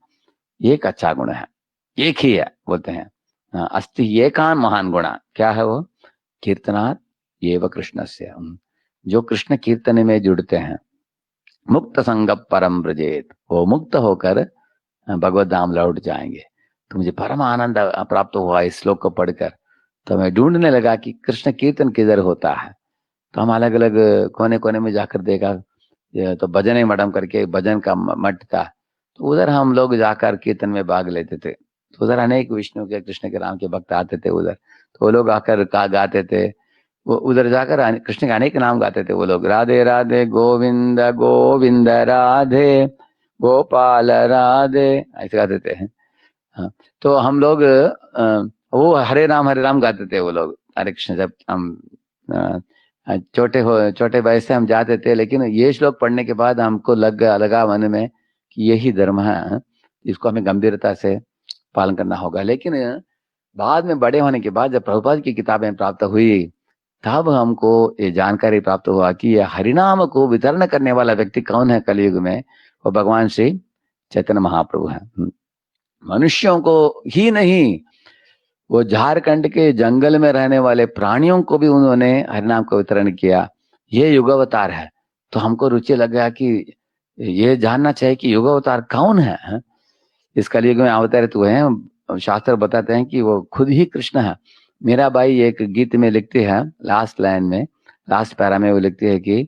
Speaker 1: एक अच्छा गुण है, एक ही है, बोलते हैं अस्ति ये कान महान गुणा। क्या है वो? कीर्तनात् एव कृष्णस्य, जो कृष्ण कीर्तन में जुड़ते हैं, मुक्त संग परम व्रजेत, वो मुक्त होकर भगवत धाम लौट जाएंगे। तो मुझे परम आनंद प्राप्त हुआ इस श्लोक को पढ़कर। तो मैं ढूंढने लगा कि कृष्ण कीर्तन किधर होता है। तो हम अलग अलग कोने कोने में जाकर देखा, तो भजन मठम करके भजन का मठ था, तो उधर हम लोग जाकर कीर्तन में भाग लेते थे। तो उधर अनेक विष्णु के, कृष्ण के, राम के भक्त आते थे उधर, तो वो लोग आकर गाते थे। वो उधर जाकर कृष्ण के अनेक नाम गाते थे वो लोग, राधे राधे गोविंद गोविंद राधे गोपाल राधे, ऐसे गाते थे। हाँ, तो हम लोग वो हरे राम गाते थे वो लोग। हरे कृष्ण, जब हम छोटे वयस से हम जाते थे, लेकिन ये श्लोक पढ़ने के बाद हमको लगा मन में कि यही धर्म है, इसको हमें गंभीरता से पालन करना होगा। लेकिन बाद में बड़े होने के बाद जब प्रभुपाद की किताबें प्राप्त हुई, तब हमको ये जानकारी प्राप्त हुआ कि ये हरिनाम को वितरण करने वाला व्यक्ति कौन है कलयुग में, वो भगवान श्री चैतन्य महाप्रभु है। मनुष्यों को ही नहीं, वो झारखंड के जंगल में रहने वाले प्राणियों को भी उन्होंने हरिनाम को वितरण किया। ये युग अवतार है। तो हमको रुचि लग गया कि ये जानना चाहिए कि युग अवतार कौन है। इस कलयुग में अवतरित हुए हैं, शास्त्र बताते हैं कि वो खुद ही कृष्ण है। मेरा भाई एक गीत में लिखते हैं, लास्ट लाइन में, लास्ट पैरा में वो लिखते हैं कि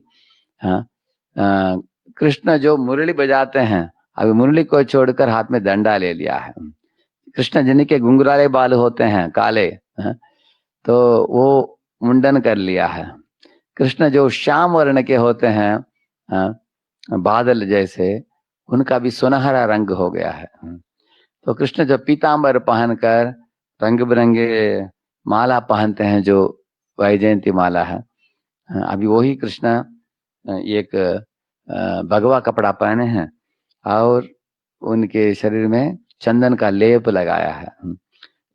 Speaker 1: कृष्ण जो मुरली बजाते हैं, अभी मुरली को छोड़कर हाथ में डंडा ले लिया है। कृष्ण जिनके घुंघराले बाल होते हैं काले, तो वो मुंडन कर लिया है। कृष्ण जो श्याम वर्ण के होते हैं, बादल जैसे, उनका भी सुनहरा रंग हो गया है। तो कृष्ण जो पीतांबर पहनकर रंग बिरंगे माला पहनते हैं, जो वैजयंती माला है, अभी वही कृष्ण एक भगवा कपड़ा पहने हैं और उनके शरीर में चंदन का लेप लगाया है।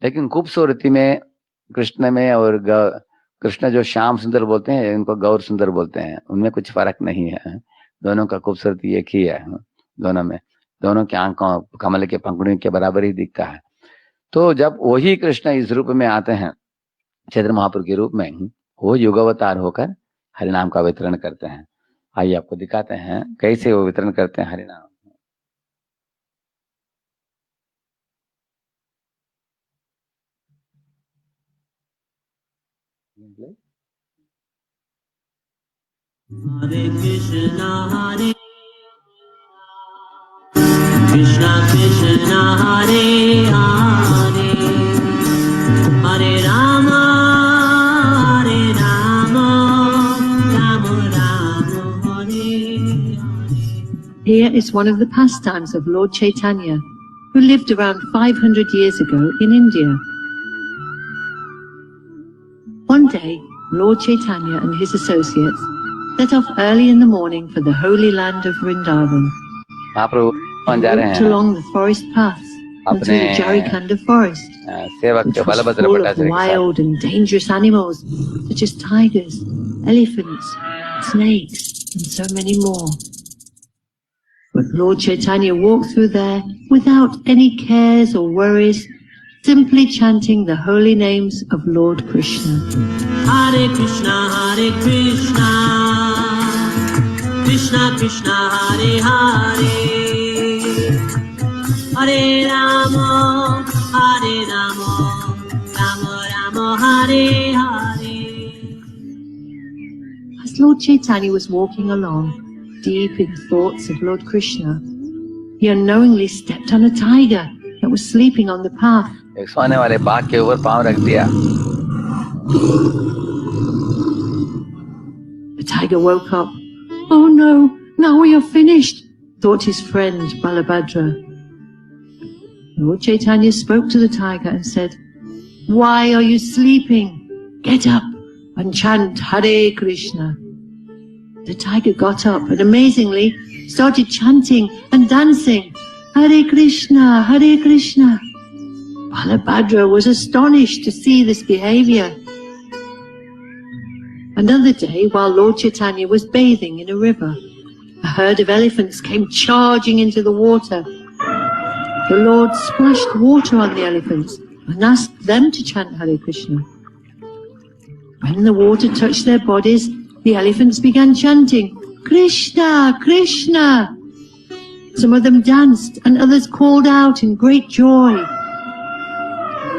Speaker 1: लेकिन खूबसूरती में कृष्ण में और कृष्ण जो श्याम सुंदर बोलते हैं, इनको गौर सुंदर बोलते हैं, उनमें कुछ फर्क नहीं है। दोनों का खूबसूरती एक ही है। दोनों में, दोनों की आंखों कमल के पंखुड़ियों के बराबर ही दिखता है। तो जब वही कृष्ण इस रूप में आते हैं, चैतन्य महाप्रभु के रूप में वो युगावतार होकर हरिनाम का वितरण करते हैं। आइए आपको दिखाते हैं कैसे वो वितरण करते हैं हरिनाम।
Speaker 3: हरे कृष्णा कृष्णा हरे हरे, हरे Ram Ram Ram Hare Hare. Here is one of the pastimes of Lord Chaitanya, who lived around 500 years ago in India. One day, Lord Chaitanya and his associates set off early in the morning for the holy land of Vrindavan.
Speaker 1: महाप्रभु जा रहे
Speaker 3: Walked
Speaker 1: हैं
Speaker 3: along the forest paths until the Jarikanda forest,
Speaker 1: सेवक
Speaker 3: which was
Speaker 1: Balabhadra
Speaker 3: full of
Speaker 1: Bhattacharya के साथ।
Speaker 3: wild and dangerous animals such as tigers, elephants, snakes, and so many more. But Lord Chaitanya walked through there without any cares or worries, simply chanting the holy names of Lord Krishna. Hare Krishna, Krishna Krishna, Hare Hare, Hare Rama, Rama Rama, Hare Hare. As Lord Chaitanya was walking along, deep in thoughts of Lord Krishna, he unknowingly stepped on a tiger that was sleeping on the path.
Speaker 1: एक सोने वाले बाघ के ऊपर पांव रख दिया।
Speaker 3: The tiger woke up. Oh no, now we are finished, thought his friend Balabhadra. Lord Chaitanya spoke to the tiger and said, why are you sleeping? Get up and chant Hare Krishna. The tiger got up and amazingly started chanting and dancing, Hare Krishna, Hare Krishna. Balabhadra was astonished to see this behavior. Another day, while Lord Chaitanya was bathing in a river, a herd of elephants came charging into the water. The Lord splashed water on the elephants and asked them to chant Hare Krishna. When the water touched their bodies, the elephants began chanting, Krishna, Krishna. Some of them danced and others called out in great joy.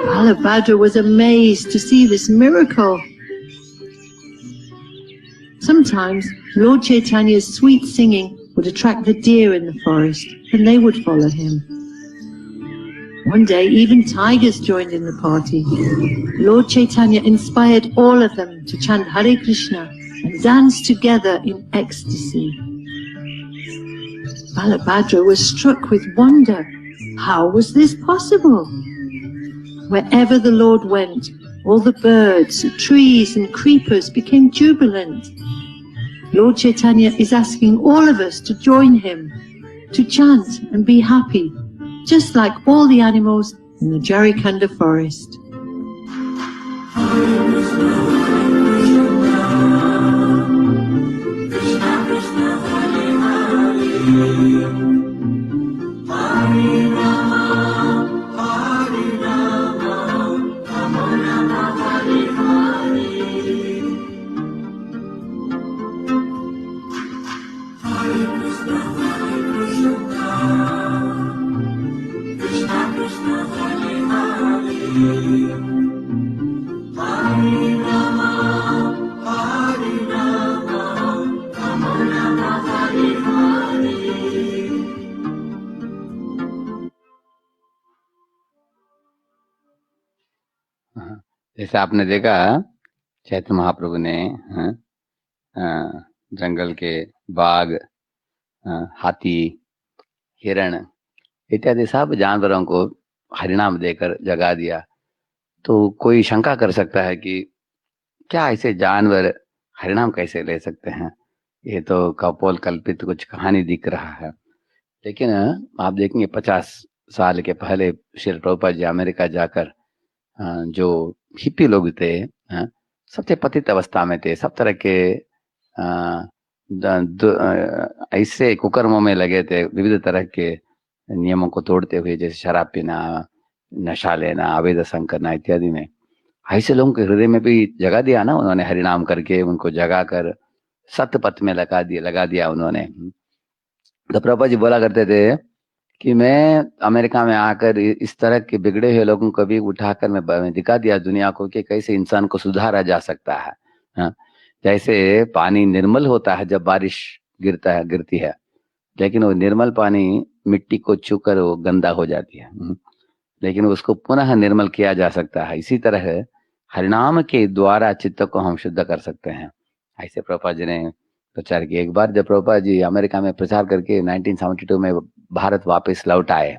Speaker 3: Balabhadra was amazed to see this miracle. Sometimes Lord Chaitanya's sweet singing would attract the deer in the forest, and they would follow him. One day, even tigers joined in the party. Lord Chaitanya inspired all of them to chant Hare Krishna and dance together in ecstasy. Balabhadra was struck with wonder. How was this possible? Wherever the Lord went, all the birds, trees and creepers became jubilant. Lord Chaitanya is asking all of us to join him, to chant and be happy, just like all the animals in the Jarikanda forest.
Speaker 1: जैसे आपने देखा चैतन्य महाप्रभु ने जंगल के बाघ, हाथी, हिरण इत्यादि सब जानवरों को हरिनाम देकर जगा दिया। तो कोई शंका कर सकता है कि क्या ऐसे जानवर हरिनाम कैसे ले सकते हैं, ये तो कपोल कल्पित कुछ कहानी दिख रहा है। लेकिन आप देखेंगे 50 साल के पहले श्री प्रभुपाद जी अमेरिका जाकर जो हिप्पी लोग थे, सबसे पतित अवस्था में थे, सब तरह के ऐसे कुकर्मों में लगे थे, विविध तरह के नियमों को तोड़ते हुए, जैसे शराब पीना, नशा लेना, अवैध संग करना इत्यादि में। ऐसे लोगों के हृदय में भी जगह दिया ना उन्होंने, हरिनाम करके उनको जगा कर सत्य पथ में लगा दिया उन्होंने। तो प्रभुपाद जी बोला करते थे कि मैं अमेरिका में आकर इस तरह के बिगड़े हुए लोगों को भी उठाकर मैं दिखा दिया दुनिया को कि कैसे इंसान को सुधारा जा सकता है। हाँ, जैसे पानी निर्मल होता है जब बारिश गिरती है, लेकिन वो निर्मल पानी मिट्टी को छूकर वो गंदा हो जाती है। लेकिन उसको पुनः निर्मल किया जा सकता है। इसी तरह हरिनाम के द्वारा चित्त को हम शुद्ध कर सकते हैं। ऐसे प्रभुपाद जी ने प्रचार किया। एक बार जब प्रभुपाद जी अमेरिका में प्रचार करके 1972 में भारत वापस लौट आए,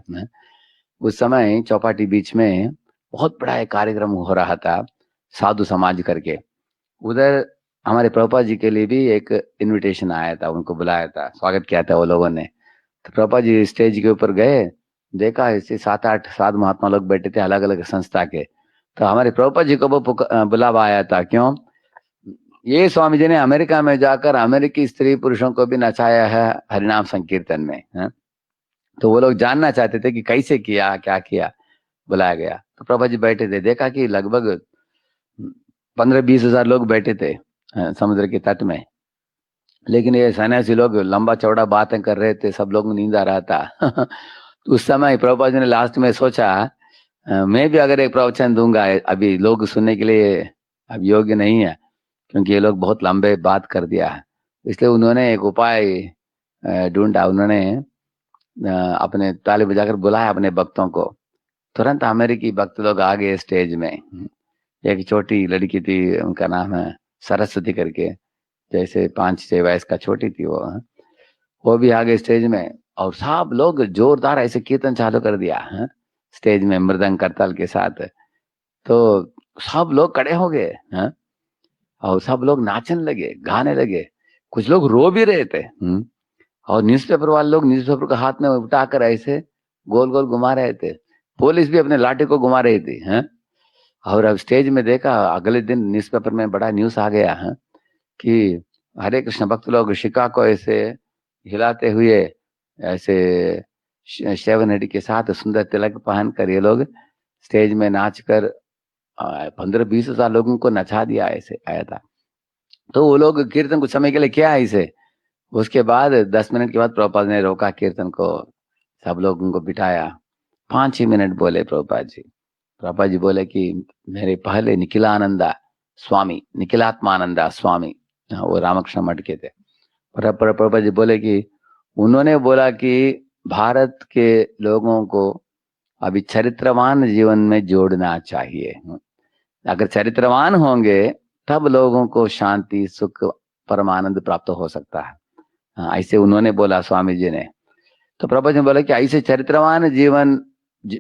Speaker 1: उस समय चौपाटी बीच में बहुत बड़ा एक कार्यक्रम हो रहा था साधु समाज करके। उधर हमारे प्रभुपाद जी के लिए भी एक इनविटेशन आया था, उनको बुलाया था, स्वागत किया था वो लोगों ने। तो प्रभुपाद जी स्टेज के ऊपर गए, देखा ऐसे 7-8 साधु महात्मा लोग बैठे थे अलग अलग संस्था के। तो हमारे प्रभुपाद जी को वो बुलावा आया था। क्यों? ये स्वामी जी ने अमेरिका में जाकर अमेरिकी स्त्री पुरुषों को भी नचाया है हरिनाम संकीर्तन में, है? तो वो लोग जानना चाहते थे कि कैसे किया, क्या किया। बुलाया गया तो प्रभुपाद जी बैठे थे, देखा कि लगभग 15-20 हजार लोग बैठे थे समुद्र के तट में। लेकिन ये सन्यासी लोग लंबा चौड़ा बातें कर रहे थे, सब लोग नींद आ रहा था। उस समय प्रभुपाद जी ने लास्ट में सोचा मैं भी अगर एक प्रवचन दूंगा, अभी लोग सुनने के लिए अब योग्य नहीं है क्योंकि ये लोग बहुत लंबे बात कर दिया है। इसलिए उन्होंने एक उपाय ढूंढा। उन्होंने अपने ताली बजाकर बुलाया अपने भक्तों को। तुरंत अमेरिकी भक्त लोग आ गए स्टेज में। एक छोटी लड़की थी, उनका नाम है सरस्वती करके, जैसे 5-6 वयस का छोटी थी वो भी आ गए स्टेज में। और सब लोग जोरदार ऐसे कीर्तन चालू कर दिया है स्टेज में मृदंग करताल के साथ। तो सब लोग खड़े हो गए हैं और सब लोग नाचने लगे, गाने लगे। कुछ लोग रो भी रहे थे। और न्यूज़पेपर वाले लोग न्यूज़पेपर को हाथ में उठाकर ऐसे गोल गोल घुमा रहे थे। पुलिस भी अपने लाठी को घुमा रही थी, हैं? और अब स्टेज में देखा, अगले दिन न्यूज़पेपर में बड़ा न्यूज़ आ गया है कि हरे कृष्ण भक्त लोग शिका को ऐसे हिलाते हुए, ऐसे शेवन हड्डी के साथ सुंदर तिलक पहनकर ये लोग स्टेज में नाचकर 15-20 हजार लोगों को नचा दिया, ऐसे आया था। तो वो लोग कीर्तन कुछ समय के लिए किया ऐसे। उसके बाद 10 मिनट के बाद प्रभुपाद ने रोका कीर्तन को, सब लोगों को बिठाया। 5 ही मिनट बोले प्रभुपाद जी। प्रभुपाद जी बोले कि मेरे पहले निखिलानंदा स्वामी, निखिलात्मानंदा स्वामी, वो रामकृष्ण मठ के थे। प्रभुपाद जी बोले कि उन्होंने बोला कि भारत के लोगों को अभी चरित्रवान जीवन में जोड़ना चाहिए। अगर चरित्रवान होंगे तब लोगों को शांति, सुख, परमानंद प्राप्त हो सकता है। ऐसे उन्होंने बोला स्वामी जी ने। तो प्रभुपाद जी ने बोला कि ऐसे चरित्रवान जीवन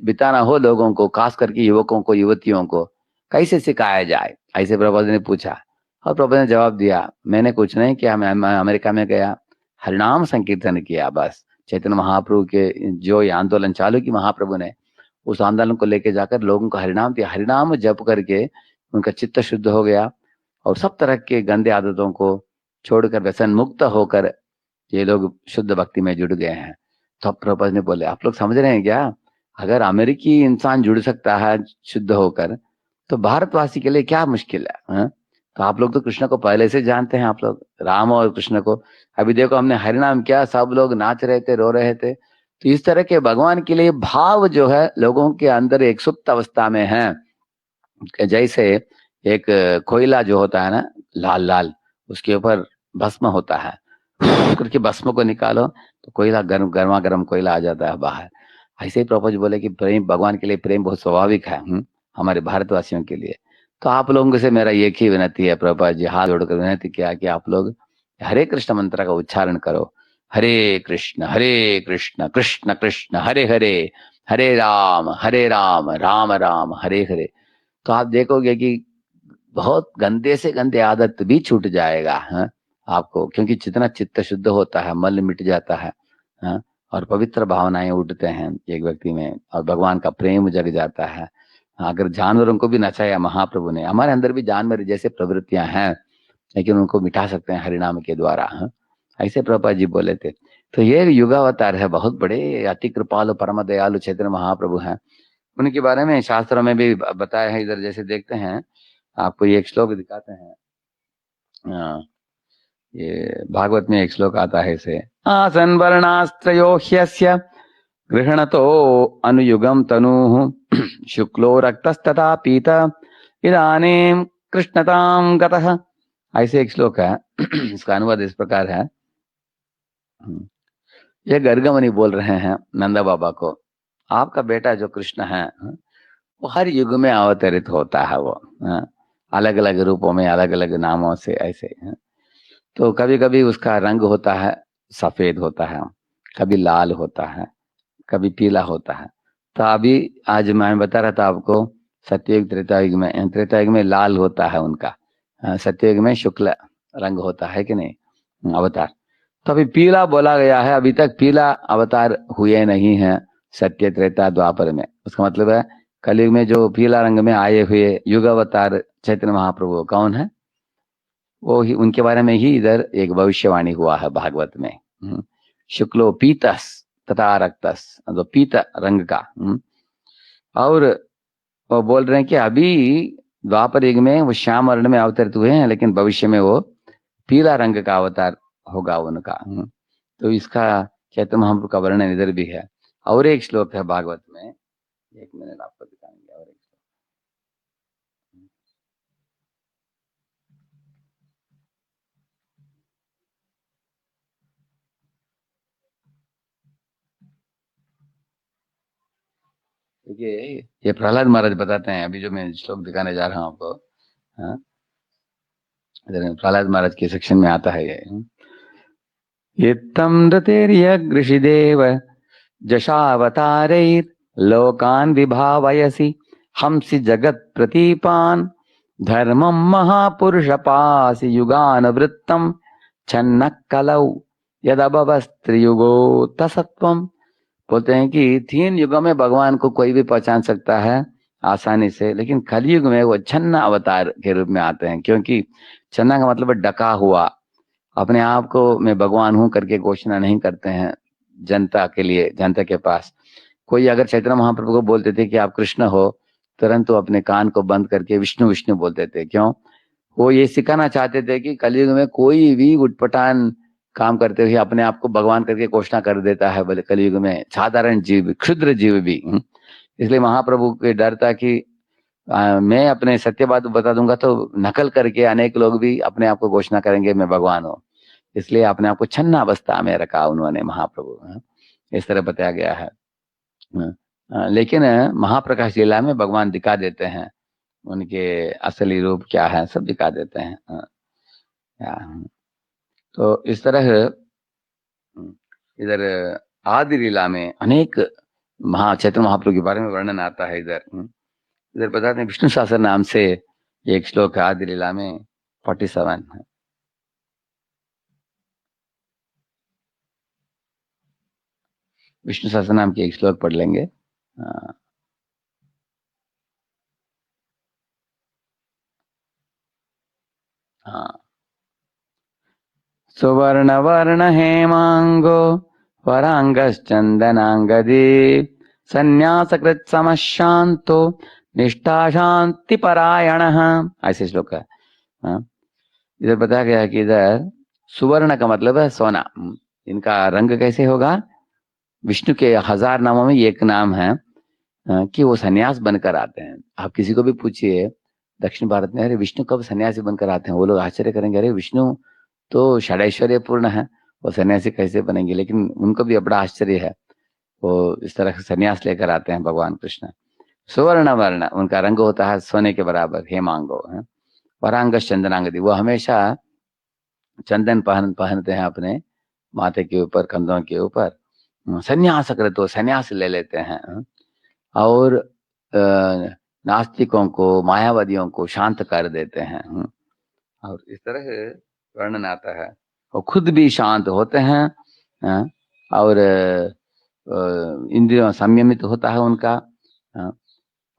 Speaker 1: बिताना हो लोगों को, खास करके युवकों को, युवतियों को कैसे सिखाया जाए, ऐसे प्रभुपाद जी ने पूछा। और प्रभुपाद ने जवाब दिया, मैंने कुछ नहीं किया, मैं अमेरिका में गया, हरिनाम संकीर्तन किया बस। चैतन्य महाप्रभु के जो ये आंदोलन चालू की महाप्रभु ने, उस आंदोलन को लेके जाकर लोगों को हरिनाम दिया। हरिनाम जप करके उनका चित्त शुद्ध हो गया और सब तरह के गंदे आदतों को छोड़कर व्यसन मुक्त होकर ये लोग शुद्ध भक्ति में जुड़ गए हैं। तो प्रभुपाद ने बोले, आप लोग समझ रहे हैं क्या, अगर अमेरिकी इंसान जुड़ सकता है शुद्ध होकर, तो भारतवासी के लिए क्या मुश्किल है? तो आप लोग तो कृष्ण को पहले से जानते हैं, आप लोग राम और कृष्ण को। अभी देखो हमने हरिनाम किया, सब लोग नाच रहे थे, रो रहे थे। तो इस तरह के भगवान के लिए भाव जो है लोगों के अंदर एक सुप्त अवस्था में है। जैसे एक कोयला जो होता है ना, लाल लाल, उसके ऊपर भस्म होता है, करके भस्म को निकालो तो कोयला गर्मा गर्म कोयला आ जाता है बाहर। ऐसे ही प्रभुपाद जी बोले कि प्रेम, भगवान के लिए प्रेम बहुत स्वाभाविक है हमारे भारतवासियों के लिए। तो आप लोगों से मेरा एक ही विनती है, प्रभुपाद जी हाथ जोड़कर विनती किया कि आप लोग हरे कृष्ण मंत्र का उच्चारण करो। हरे कृष्ण कृष्ण कृष्ण हरे हरे, हरे राम राम राम हरे हरे। तो आप देखोगे कि बहुत गंदे से गंदे आदत भी छूट जाएगा, है आपको, क्योंकि जितना चित्त शुद्ध होता है, मल मिट जाता है, और पवित्र भावनाएं उठते हैं एक व्यक्ति में, और भगवान का प्रेम जग जाता है। अगर जानवरों को भी नचाया महाप्रभु ने, हमारे अंदर भी जानवर जैसे प्रवृत्तियां हैं, लेकिन उनको मिटा सकते हैं हरिनाम के द्वारा। ऐसे प्रभुपाद जी बोले थे। तो ये युगावतार है, बहुत बड़े अति कृपालु परम दयालु चैतन्य महाप्रभु हैं। उनके बारे में शास्त्रों में भी बताया है। इधर जैसे देखते हैं आपको ये एक श्लोक दिखाते हैं। ये भागवत में एक श्लोक आता है इसे, आसन वर्णास्त्रयो ह्यस्य गृहणतो अनुयुगम तनुः शुक्लो रक्तस्तथा पीत इदानीं कृष्णतां गतः। ऐसे एक श्लोक है। इसका अनुवाद इस प्रकार है। ये गर्गमुनि बोल रहे हैं नंदा बाबा को, आपका बेटा जो कृष्ण है वो हर युग में अवतरित होता है, वो अलग अलग रूपों में अलग अलग नामों से ऐसे। तो कभी कभी उसका रंग होता है सफेद होता है, कभी लाल होता है, कभी पीला होता है। तो अभी आज मैं बता रहा था आपको, सत्ययुग त्रेतायुग में लाल होता है उनका, सत्ययुग में शुक्ल रंग होता है कि नहीं अवतार। तो अभी पीला बोला गया है, अभी तक पीला अवतार हुए नहीं है सत्य त्रेता द्वापर में। उसका मतलब है कलयुग में जो पीला रंग में आए हुए युग अवतार चैतन्य महाप्रभु कौन है, वो ही उनके बारे में ही इधर एक भविष्यवाणी हुआ है भागवत में। शुक्लो पीतस तथा रक्तस, तो पीत रंग का। और वो बोल रहे हैं कि अभी द्वापर युग में वो श्याम वर्ण में अवतरित हुए हैं, लेकिन भविष्य में वो पीला रंग का अवतार होगा उनका। तो इसका चैतन्य महाप्रभु का वर्णन इधर भी है। और एक श्लोक है भागवत में, एक मिनट आपको दिखाएंगे। और एक देखिए, ये प्रहलाद महाराज बताते हैं, अभी जो मैं श्लोक दिखाने जा रहा हूँ आपको, प्रहलाद महाराज के सेक्शन में आता है ये तम नृतेर्यगृषिदेव जशावतारैर लोकान विभावयसि हंसि जगत प्रतीपान धर्मम महापुरुष पासि युगानवृत्तम छन्न कलौ यदभवस्त्रियुगो तसत्वम। बोलते हैं कि 3 युगों में भगवान को कोई भी पहचान सकता है आसानी से, लेकिन कलयुग में वो छन्ना अवतार के रूप में आते हैं। क्योंकि छन्ना का मतलब डका हुआ, अपने आप को मैं भगवान हूं करके घोषणा नहीं करते हैं जनता के लिए, जनता के पास। कोई अगर चैतन्य महाप्रभु को बोलते थे कि आप कृष्ण हो, तुरंत वो अपने कान को बंद करके विष्णु विष्णु बोलते थे। क्यों? वो ये सिखाना चाहते थे कि कलयुग में कोई भी उटपटांग काम करते हुए अपने आप को भगवान करके घोषणा कर देता है, बोले कलयुग में साधारण जीव, क्षुद्र जीव भी। इसलिए महाप्रभु के डर था कि मैं अपने सत्य बात बता दूंगा तो नकल करके अनेक लोग भी अपने आप को घोषणा करेंगे मैं भगवान हूँ। इसलिए अपने आप को छन्ना अवस्था में रखा उन्होंने महाप्रभु, इस तरह बताया गया है। लेकिन महाप्रकाश लीला में भगवान दिखा देते हैं, उनके असली रूप क्या है सब दिखा देते हैं। तो इस तरह इधर आदि लीला में अनेक चैतन्य महाप्रभु के बारे में वर्णन आता है। इधर बताते हैं विष्णु सहस्त्र नाम से एक श्लोक है आदि लीला में 47 है। विष्णु सहस्त्र नाम के एक श्लोक पढ़ लेंगे। हाँ, सुवर्ण वर्ण हेमांगो वरांगश्चंदनांगदी संन्यासकृत समशांतो निष्ठा शांति परायण, ऐसे श्लोक है। इधर बताया गया है कि इधर सुवर्ण का मतलब है सोना। इनका रंग कैसे होगा? विष्णु के 1000 नामों में एक नाम है कि वो सन्यास बनकर आते हैं। आप किसी को भी पूछिए दक्षिण भारत में, अरे विष्णु कब सन्यासी बनकर आते हैं, वो लोग आश्चर्य करेंगे, अरे विष्णु तो षडैश्वर्य पूर्ण है, वो सन्यासी कैसे बनेंगे? लेकिन उनको भी बड़ा आश्चर्य है, वो इस तरह सन्यास लेकर आते हैं भगवान कृष्ण। सुवर्ण वर्ण उनका रंग होता है सोने के बराबर, हेमांगो है। वरांग चंदनांगदी, वो हमेशा चंदन पहनते हैं अपने माथे के ऊपर, कंधों के ऊपर। संन्यास कर तो संन्यास ले लेते हैं। और नास्तिकों को, मायावादियों को शांत कर देते हैं। और इस तरह वर्णन आता है। वो खुद भी शांत होते हैं और इंद्रियों संयमित होता है उनका।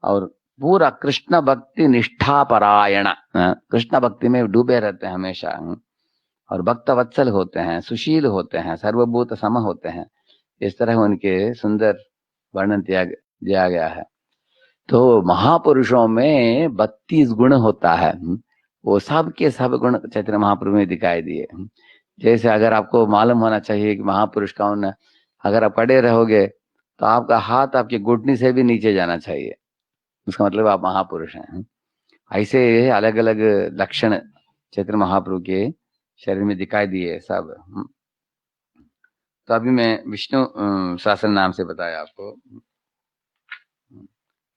Speaker 1: और पूरा कृष्ण भक्ति निष्ठा परायण, कृष्ण भक्ति में डूबे रहते हैं हमेशा। और भक्त वत्सल होते हैं, सुशील होते हैं, सर्वभूत सम होते हैं। इस तरह उनके सुंदर वर्णन दिया गया है। तो महापुरुषों में 32 गुण होता है, वो सब के सब गुण चैतन्य महाप्रभु में दिखाई दिए। जैसे अगर आपको मालूम होना चाहिए कि महापुरुष कौन है, अगर आप खड़े रहोगे तो आपका हाथ आपकी घुटने से भी नीचे जाना चाहिए, उसका मतलब आप महापुरुष हैं। ऐसे अलग अलग लक्षण चैतन्य महाप्रभु के शरीर में दिखाई दिए सब। तो अभी मैं विष्णु शासन नाम से बताया आपको,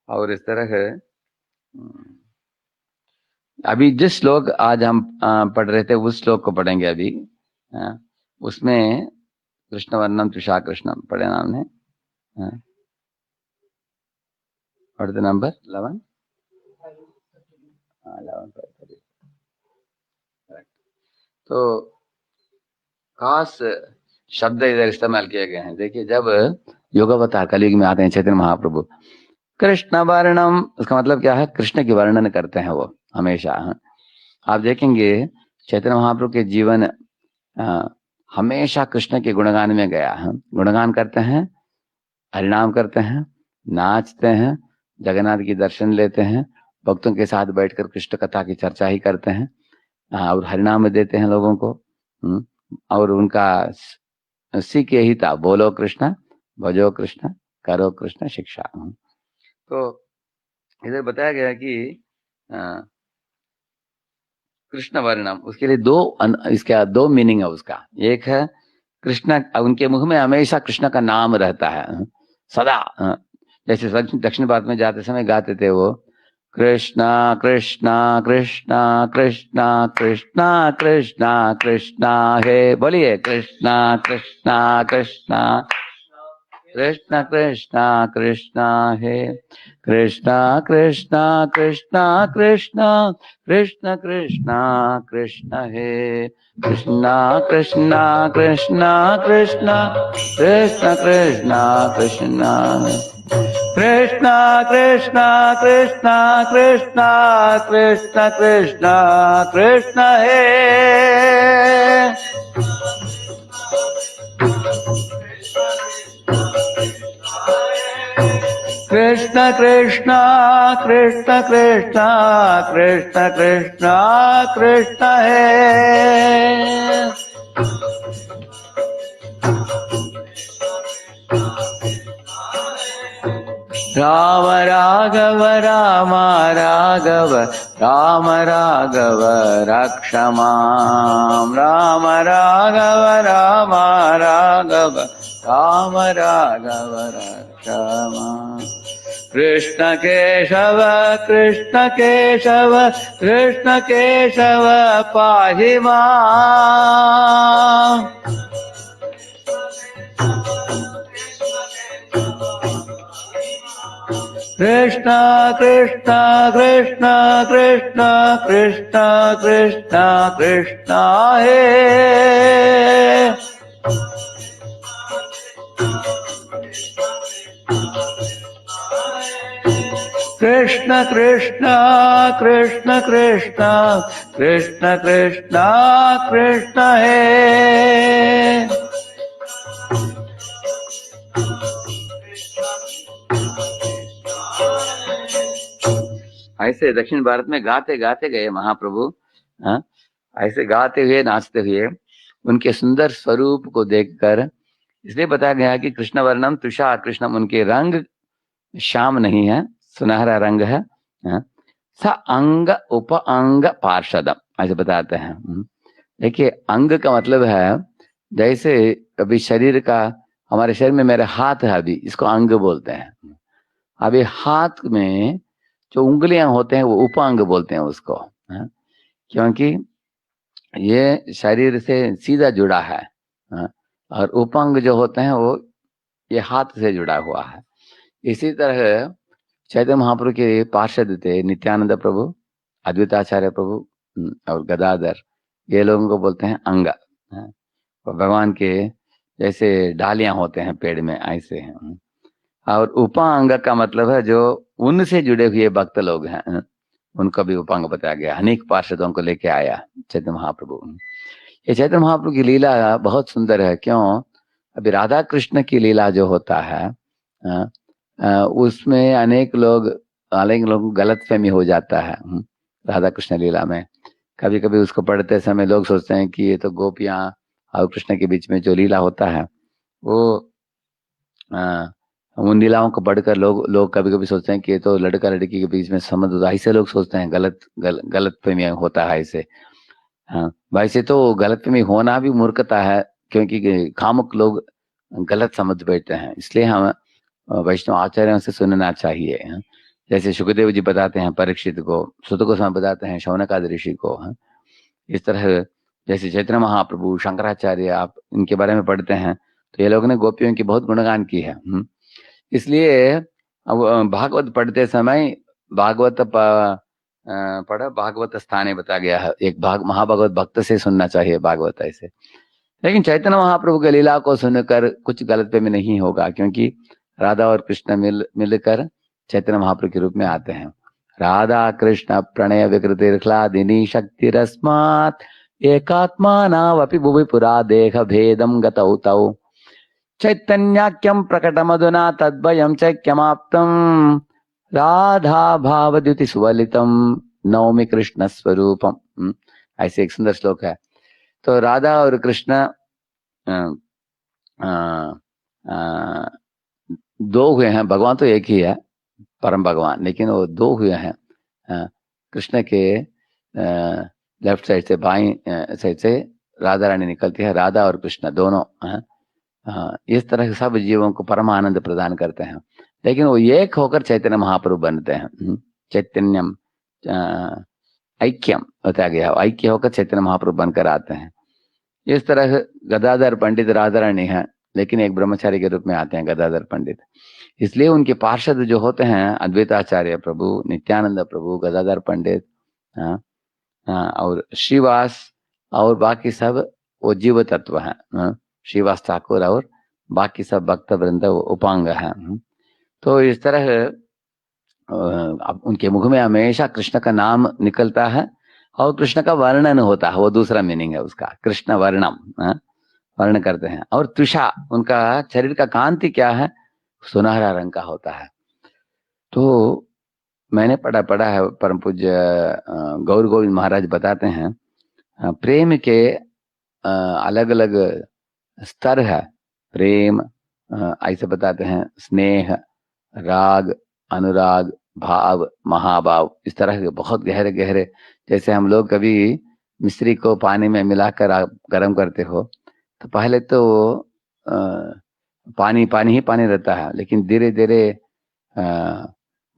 Speaker 1: और इस तरह है। अभी जिस श्लोक आज हम पढ़ रहे थे उस श्लोक को पढ़ेंगे अभी। उसमें कृष्ण वर्णम तुषा कृष्णम पढ़े नाम ने, पढ़ते नंबर 11। तो खास शब्द इधर इस्तेमाल किए गए हैं। देखिए, जब योगावतार कलयुग में आते हैं चैतन्य महाप्रभु, कृष्ण वर्णम, उसका मतलब क्या है? कृष्ण की वर्णन करते हैं वो हमेशा। आप देखेंगे चैतन्य महाप्रभु के जीवन हमेशा कृष्ण के गुणगान में गया है। गुणगान करते हैं, हरिनाम करते हैं, नाचते हैं, जगन्नाथ की दर्शन लेते हैं, भक्तों के साथ बैठकर कृष्ण कथा की चर्चा ही करते हैं, और हरिनाम देते हैं लोगों को। और उनका सीख यही था, बोलो कृष्ण, भजो कृष्ण, करो कृष्ण शिक्षा। तो इधर बताया गया कि कृष्ण वर्णम, उसके लिए इसका दो मीनिंग है उसका। एक है कृष्ण, उनके मुख में हमेशा कृष्ण का नाम रहता है सदा। जैसे दक्षिण भारत में जाते समय गाते थे वो, कृष्णा कृष्णा कृष्णा कृष्णा कृष्णा कृष्णा कृष्णा हे, बोलिए कृष्णा कृष्णा कृष्णा कृष्णा कृष्णा कृष्णा हे, कृष्णा कृष्णा कृष्णा कृष्णा कृष्णा कृष्णा कृष्णा हे, कृष्णा कृष्णा कृष्णा कृष्णा कृष्णा कृष्णा कृष्णा, कृष्णा कृष्णा कृष्णा कृष्णा कृष्णा कृष्णा कृष्णा हे, कृष्ण कृष्ण कृष्ण कृष्ण कृष्ण कृष्ण कृष्ण हे, राम राघव राम राघव राम राघव रक्षमां, राम राघव राम राघव राम राघव रक्षमां, कृष्ण केशव कृष्ण केशव कृष्ण केशव पाहि मां, कृष्ण कृष्ण कृष्ण कृष्ण कृष्ण कृष्ण कृष्ण हे, कृष्ण कृष्ण कृष्ण कृष्ण कृष्ण कृष्ण कृष्ण हे, ऐसे दक्षिण भारत में गाते गाते गए महाप्रभु। ऐसे गाते हुए नाचते हुए उनके सुंदर स्वरूप को देखकर इसलिए बताया गया कि कृष्ण वर्णम तुषार कृष्णम, उनके रंग श्याम नहीं है, सुनहरा रंग है। स अंग उप अंग पार्षदम, ऐसे बताते हैं। देखिए, अंग का मतलब है जैसे अभी शरीर का, हमारे शरीर में मेरे हाथ है, अभी इसको अंग बोलते हैं। अभी हाथ में जो उंगलियां होते हैं वो उपांग बोलते हैं उसको, क्योंकि ये शरीर से सीधा जुड़ा है, और उपांग जो होते हैं वो ये हाथ से जुड़ा हुआ है। इसी तरह चैतन्य महाप्रभु के पार्षद थे नित्यानंद प्रभु, अद्वैताचार्य प्रभु और गदाधर, ये लोगों को बोलते हैं अंग। भगवान के जैसे डालियां होते हैं पेड़ में, ऐसे हैं। और उपांग का मतलब है जो उनसे जुड़े हुए भक्त लोग हैं, उनको भी उपांग बताया गया। अनेक पार्षदों को लेके आया चैतन्य महाप्रभु। ये चैतन्य महाप्रभु की लीला बहुत सुंदर है। क्यों? अभी राधा कृष्ण की लीला जो होता है उसमें अनेक लोग अलग लोगों को गलत फहमी हो जाता है राधा कृष्ण लीला में। कभी कभी उसको पढ़ते समय लोग सोचते हैं कि ये तो गोपियां और कृष्ण के बीच में जो लीला होता है वो उन लीलाओं को पढ़कर लोग कभी कभी सोचते हैं कि ये तो लड़का लड़की के बीच में संबंध होता है, ऐसे लोग सोचते हैं। गलत फहमी होता है ऐसे। हाँ, वैसे तो गलत फहमी होना भी मूर्खता है, क्योंकि कामुक लोग गलत समझ बैठते हैं। इसलिए हम वैष्णव आचार्यों से सुनना चाहिए। हाँ। जैसे सुखदेव जी बताते हैं परीक्षित को, सुत गोस्वामी बताते हैं शौनकादि ऋषि को। हाँ। इस तरह जैसे चैतन्य महाप्रभु, शंकराचार्य, आप इनके बारे में पढ़ते हैं तो ये लोगों ने गोपियों की बहुत गुणगान की है। इसलिए अब भागवत पढ़ते समय भागवत पढ़ भागवत स्थाने बता गया है। एक महाभागवत भक्त से सुनना चाहिए भागवत ऐसे। लेकिन चैतन्य महाप्रभु के लीला को सुनकर कुछ गलतफहमी नहीं होगा, क्योंकि राधा और कृष्ण मिलकर चैतन्य महाप्रभु के रूप में आते हैं। राधा कृष्ण प्रणय विकृतिर्ह्लादिनी शक्तिरस्मात् एकात्मानावपि भुवि पुरा देह भेदम गतौ तौ चैतन्याख्यम प्रकटमधुना तद्वयं चैक्यमाप्तम् राधा भावद्युति सुवलितम नौमि कृष्ण स्वरूपम। ऐसे एक सुंदर श्लोक है। तो राधा और कृष्ण दो हुए हैं, भगवान तो एक ही है, परम भगवान, लेकिन वो दो हुए हैं। कृष्ण के लेफ्ट साइड से बाईं साइड से राधा रानी निकलती है, राधा और कृष्ण दोनों। इस तरह से सब जीवों को परम आनंद प्रदान करते हैं, लेकिन वो एक होकर चैतन्य महाप्रभु बनते हैं। चैतन्यम ऐक्यम बताया गया, ऐक्य होकर चैतन्य महाप्रभु बनकर आते हैं। इस तरह गदाधर पंडित राधा रानी है, लेकिन एक ब्रह्मचारी के रूप में आते हैं गदाधर पंडित। इसलिए उनके पार्षद जो होते हैं अद्वैताचार्य प्रभु, नित्यानंद प्रभु, गदाधर पंडित और श्रीवास और बाकी सब वो जीव तत्व है। श्रीवास ठाकुर और बाकी सब भक्त वृंद उपांग है। तो इस तरह उनके मुख में हमेशा कृष्ण का नाम निकलता है और कृष्ण का वर्णन होता है, वो दूसरा मीनिंग है उसका, कृष्ण वर्णम, वर्ण करते हैं। और तुषा, उनका शरीर का कांति क्या है, सुनहरा रंग का होता है। तो मैंने पढ़ा है, परम पूज्य गौर गोविंद महाराज बताते हैं प्रेम के अलग अलग स्तर है। प्रेम ऐसे बताते हैं, स्नेह, राग, अनुराग, भाव, महाभाव, इस तरह के बहुत गहरे गहरे। जैसे हम लोग कभी मिश्री को पानी में मिलाकर आप गर्म करते हो तो पहले तो पानी पानी ही पानी रहता है, लेकिन धीरे धीरे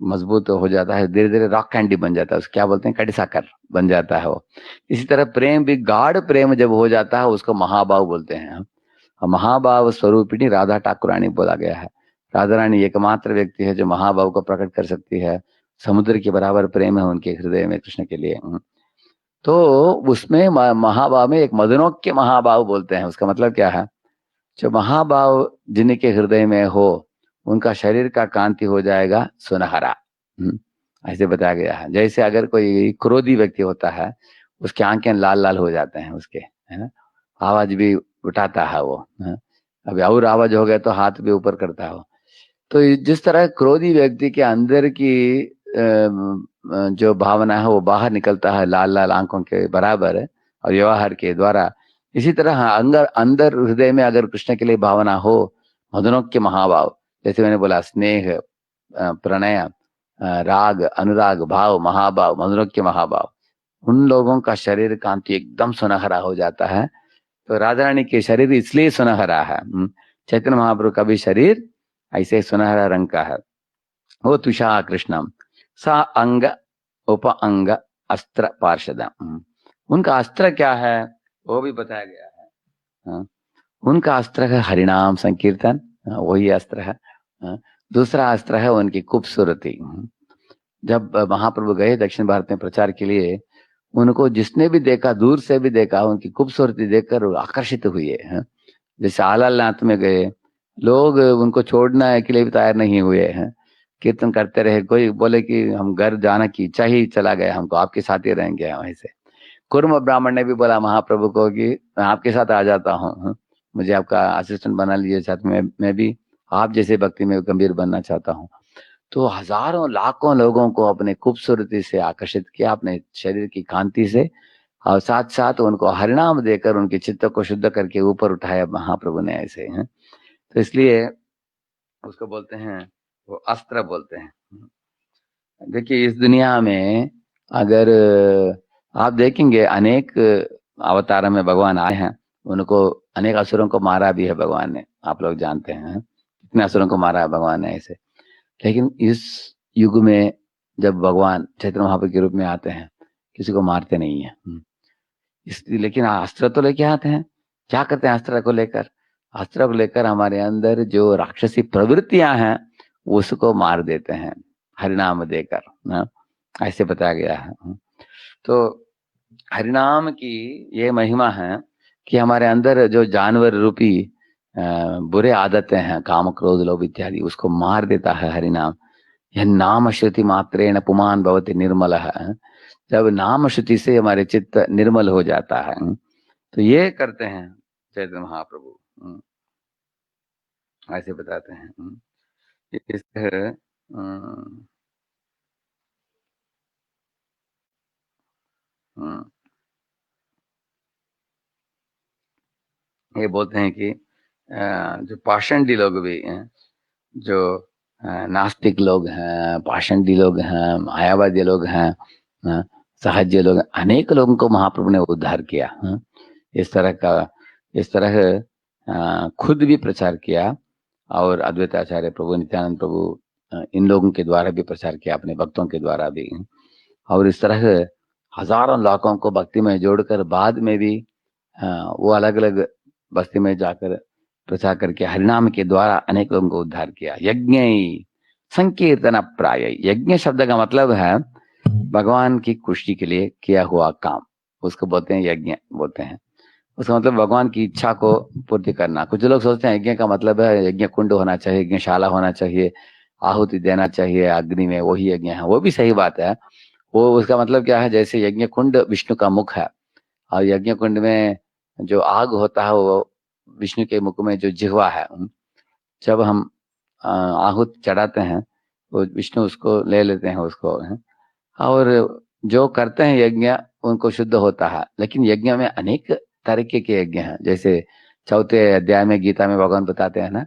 Speaker 1: मजबूत हो जाता है, धीरे धीरे रॉक कैंडी बन जाता है, उसको क्या बोलते हैं, कड़ी साकर बन जाता है वो। इसी तरह प्रेम भी गाढ़ प्रेम जब हो जाता है उसको महाभाव बोलते हैं। महाभाव स्वरूपिणी राधा ठाकुरानी बोला गया है। राधा रानी एकमात्र व्यक्ति है जो महाभाव को प्रकट कर सकती है। समुद्र के बराबर प्रेम है उनके हृदय में कृष्ण के लिए। तो उसमें महाभाव में एक मदनोक्य महाभाव बोलते हैं। उसका मतलब क्या है, जो महाभाव जिनके हृदय में हो उनका शरीर का कांति हो जाएगा सुनहरा। ऐसे बताया गया है। जैसे अगर कोई क्रोधी व्यक्ति होता है उसकी आंखें लाल लाल हो जाते हैं उसके, है ना, आवाज भी उठाता है वो, अभी और आवाज हो गया तो हाथ भी ऊपर करता हो। तो जिस तरह क्रोधी व्यक्ति के अंदर की जो भावना है वो बाहर निकलता है लाल लाल आंखों के बराबर और व्यवहार के द्वारा, इसी तरह अंदर हृदय में अगर कृष्ण के लिए भावना हो, मदनोक्य महाभाव, जैसे मैंने बोला स्नेह, प्रणय, राग, अनुराग, भाव, महाभाव, मदनोक्य महाभाव, उन लोगों का शरीर कांति एकदम सुनहरा हो जाता है। तो राधा रानी के शरीर इसलिए सुनहरा है। चैतन्य महाप्रभु का भी शरीर ऐसे सुनहरा रंग का है। वो तुषा कृष्णम सा अंग उप अंग अस्त्र पार्षदम। उनका अस्त्र क्या है वो भी बताया गया है। उनका अस्त्र है हरिनाम संकीर्तन, वही अस्त्र है। दूसरा अस्त्र है उनकी खूबसूरती। जब महाप्रभु गए दक्षिण भारत में प्रचार के लिए, उनको जिसने भी देखा, दूर से भी देखा, उनकी खूबसूरती देखकर आकर्षित हुए। जैसे आलालनाथ में गए, लोग उनको छोड़ने के लिए भी तैयार नहीं हुए हैं, कीर्तन करते रहे। कोई बोले कि हम घर जाना की इच्छा ही चला गया, हमको आपके साथ ही रहेंगे। वैसे कुर्म ब्राह्मण ने भी बोला महाप्रभु को कि मैं आपके साथ आ जाता हूँ, मुझे आपका असिस्टेंट बना लीजिए, साथ में मैं भी आप जैसे भक्ति में गंभीर बनना चाहता हूँ। तो हजारों लाखों लोगों को अपने खूबसूरती से आकर्षित किया, अपने शरीर की कांति से, और साथ साथ उनको हरिनाम देकर उनके चित्त को शुद्ध करके ऊपर उठाया महाप्रभु ने ऐसे हैं। तो इसलिए उसको बोलते हैं, वो अस्त्र बोलते हैं। देखिए इस दुनिया में अगर आप देखेंगे अनेक अवतार में भगवान आए हैं, उनको अनेक असुरों को मारा भी है भगवान ने, आप लोग जानते हैं कितने असुरों को मारा है भगवान ने ऐसे। लेकिन इस युग में जब भगवान चैतन्य महाप्रभु के रूप में आते हैं, किसी को मारते नहीं है इसलिए। लेकिन अस्त्र तो लेके आते हैं, क्या करते हैं अस्त्र को लेकर? अस्त्र को लेकर हमारे अंदर जो राक्षसी प्रवृत्तियां हैं उसको मार देते हैं हरिनाम देकर ना, ऐसे बताया गया है। तो हरिनाम की ये महिमा है कि हमारे अंदर जो जानवर रूपी बुरे आदतें हैं, काम क्रोध लोभ इत्यादि, उसको मार देता है हरिनाम। यह नाम श्रुति मात्रेण पुमान भवति निर्मल है। जब नाम श्रुति से हमारे चित्त निर्मल हो जाता है, तो ये करते हैं चैतन्य महाप्रभु, ऐसे बताते हैं। इस ये बोलते हैं कि जो पाषंडी लोग भी हैं, जो नास्तिक लोग हैं, पाषंडी लोग हैं, मायावादी लोग हैं, सहज्य लोग, अनेक लोगों को महाप्रभु ने उद्धार किया। इस तरह खुद भी प्रचार किया, और अद्वैताचार्य प्रभु नित्यानंद प्रभु इन लोगों के द्वारा भी प्रचार किया, अपने भक्तों के द्वारा भी। और इस तरह हजारों लाखों को भक्ति में जोड़कर बाद में भी वो अलग अलग बस्ती में जाकर प्रचार करके हरिनाम के द्वारा अनेक लोगों को उद्धार किया। यज्ञ संकीर्तन प्राय, यज्ञ शब्द का मतलब है भगवान की खुशी के लिए किया हुआ काम, उसको बोलते हैं यज्ञ बोलते हैं। उसका मतलब भगवान की इच्छा को पूर्ति करना। कुछ लोग सोचते हैं यज्ञ का मतलब है यज्ञ कुंड होना चाहिए, यज्ञशाला होना चाहिए, आहुति देना चाहिए अग्नि में, वही यज्ञ है। वो भी सही बात है। वो उसका मतलब क्या है, जैसे यज्ञ कुंड विष्णु का मुख है, और यज्ञ कुंड में जो आग होता है वो विष्णु के मुख में जो जिह्वा है। जब हम आहूत चढ़ाते हैं वो विष्णु उसको ले लेते हैं उसको, और जो करते हैं यज्ञ उनको शुद्ध होता है। लेकिन यज्ञ में अनेक तरीके के यज्ञ हैं, जैसे चौथे अध्याय में गीता में भगवान बताते हैं ना,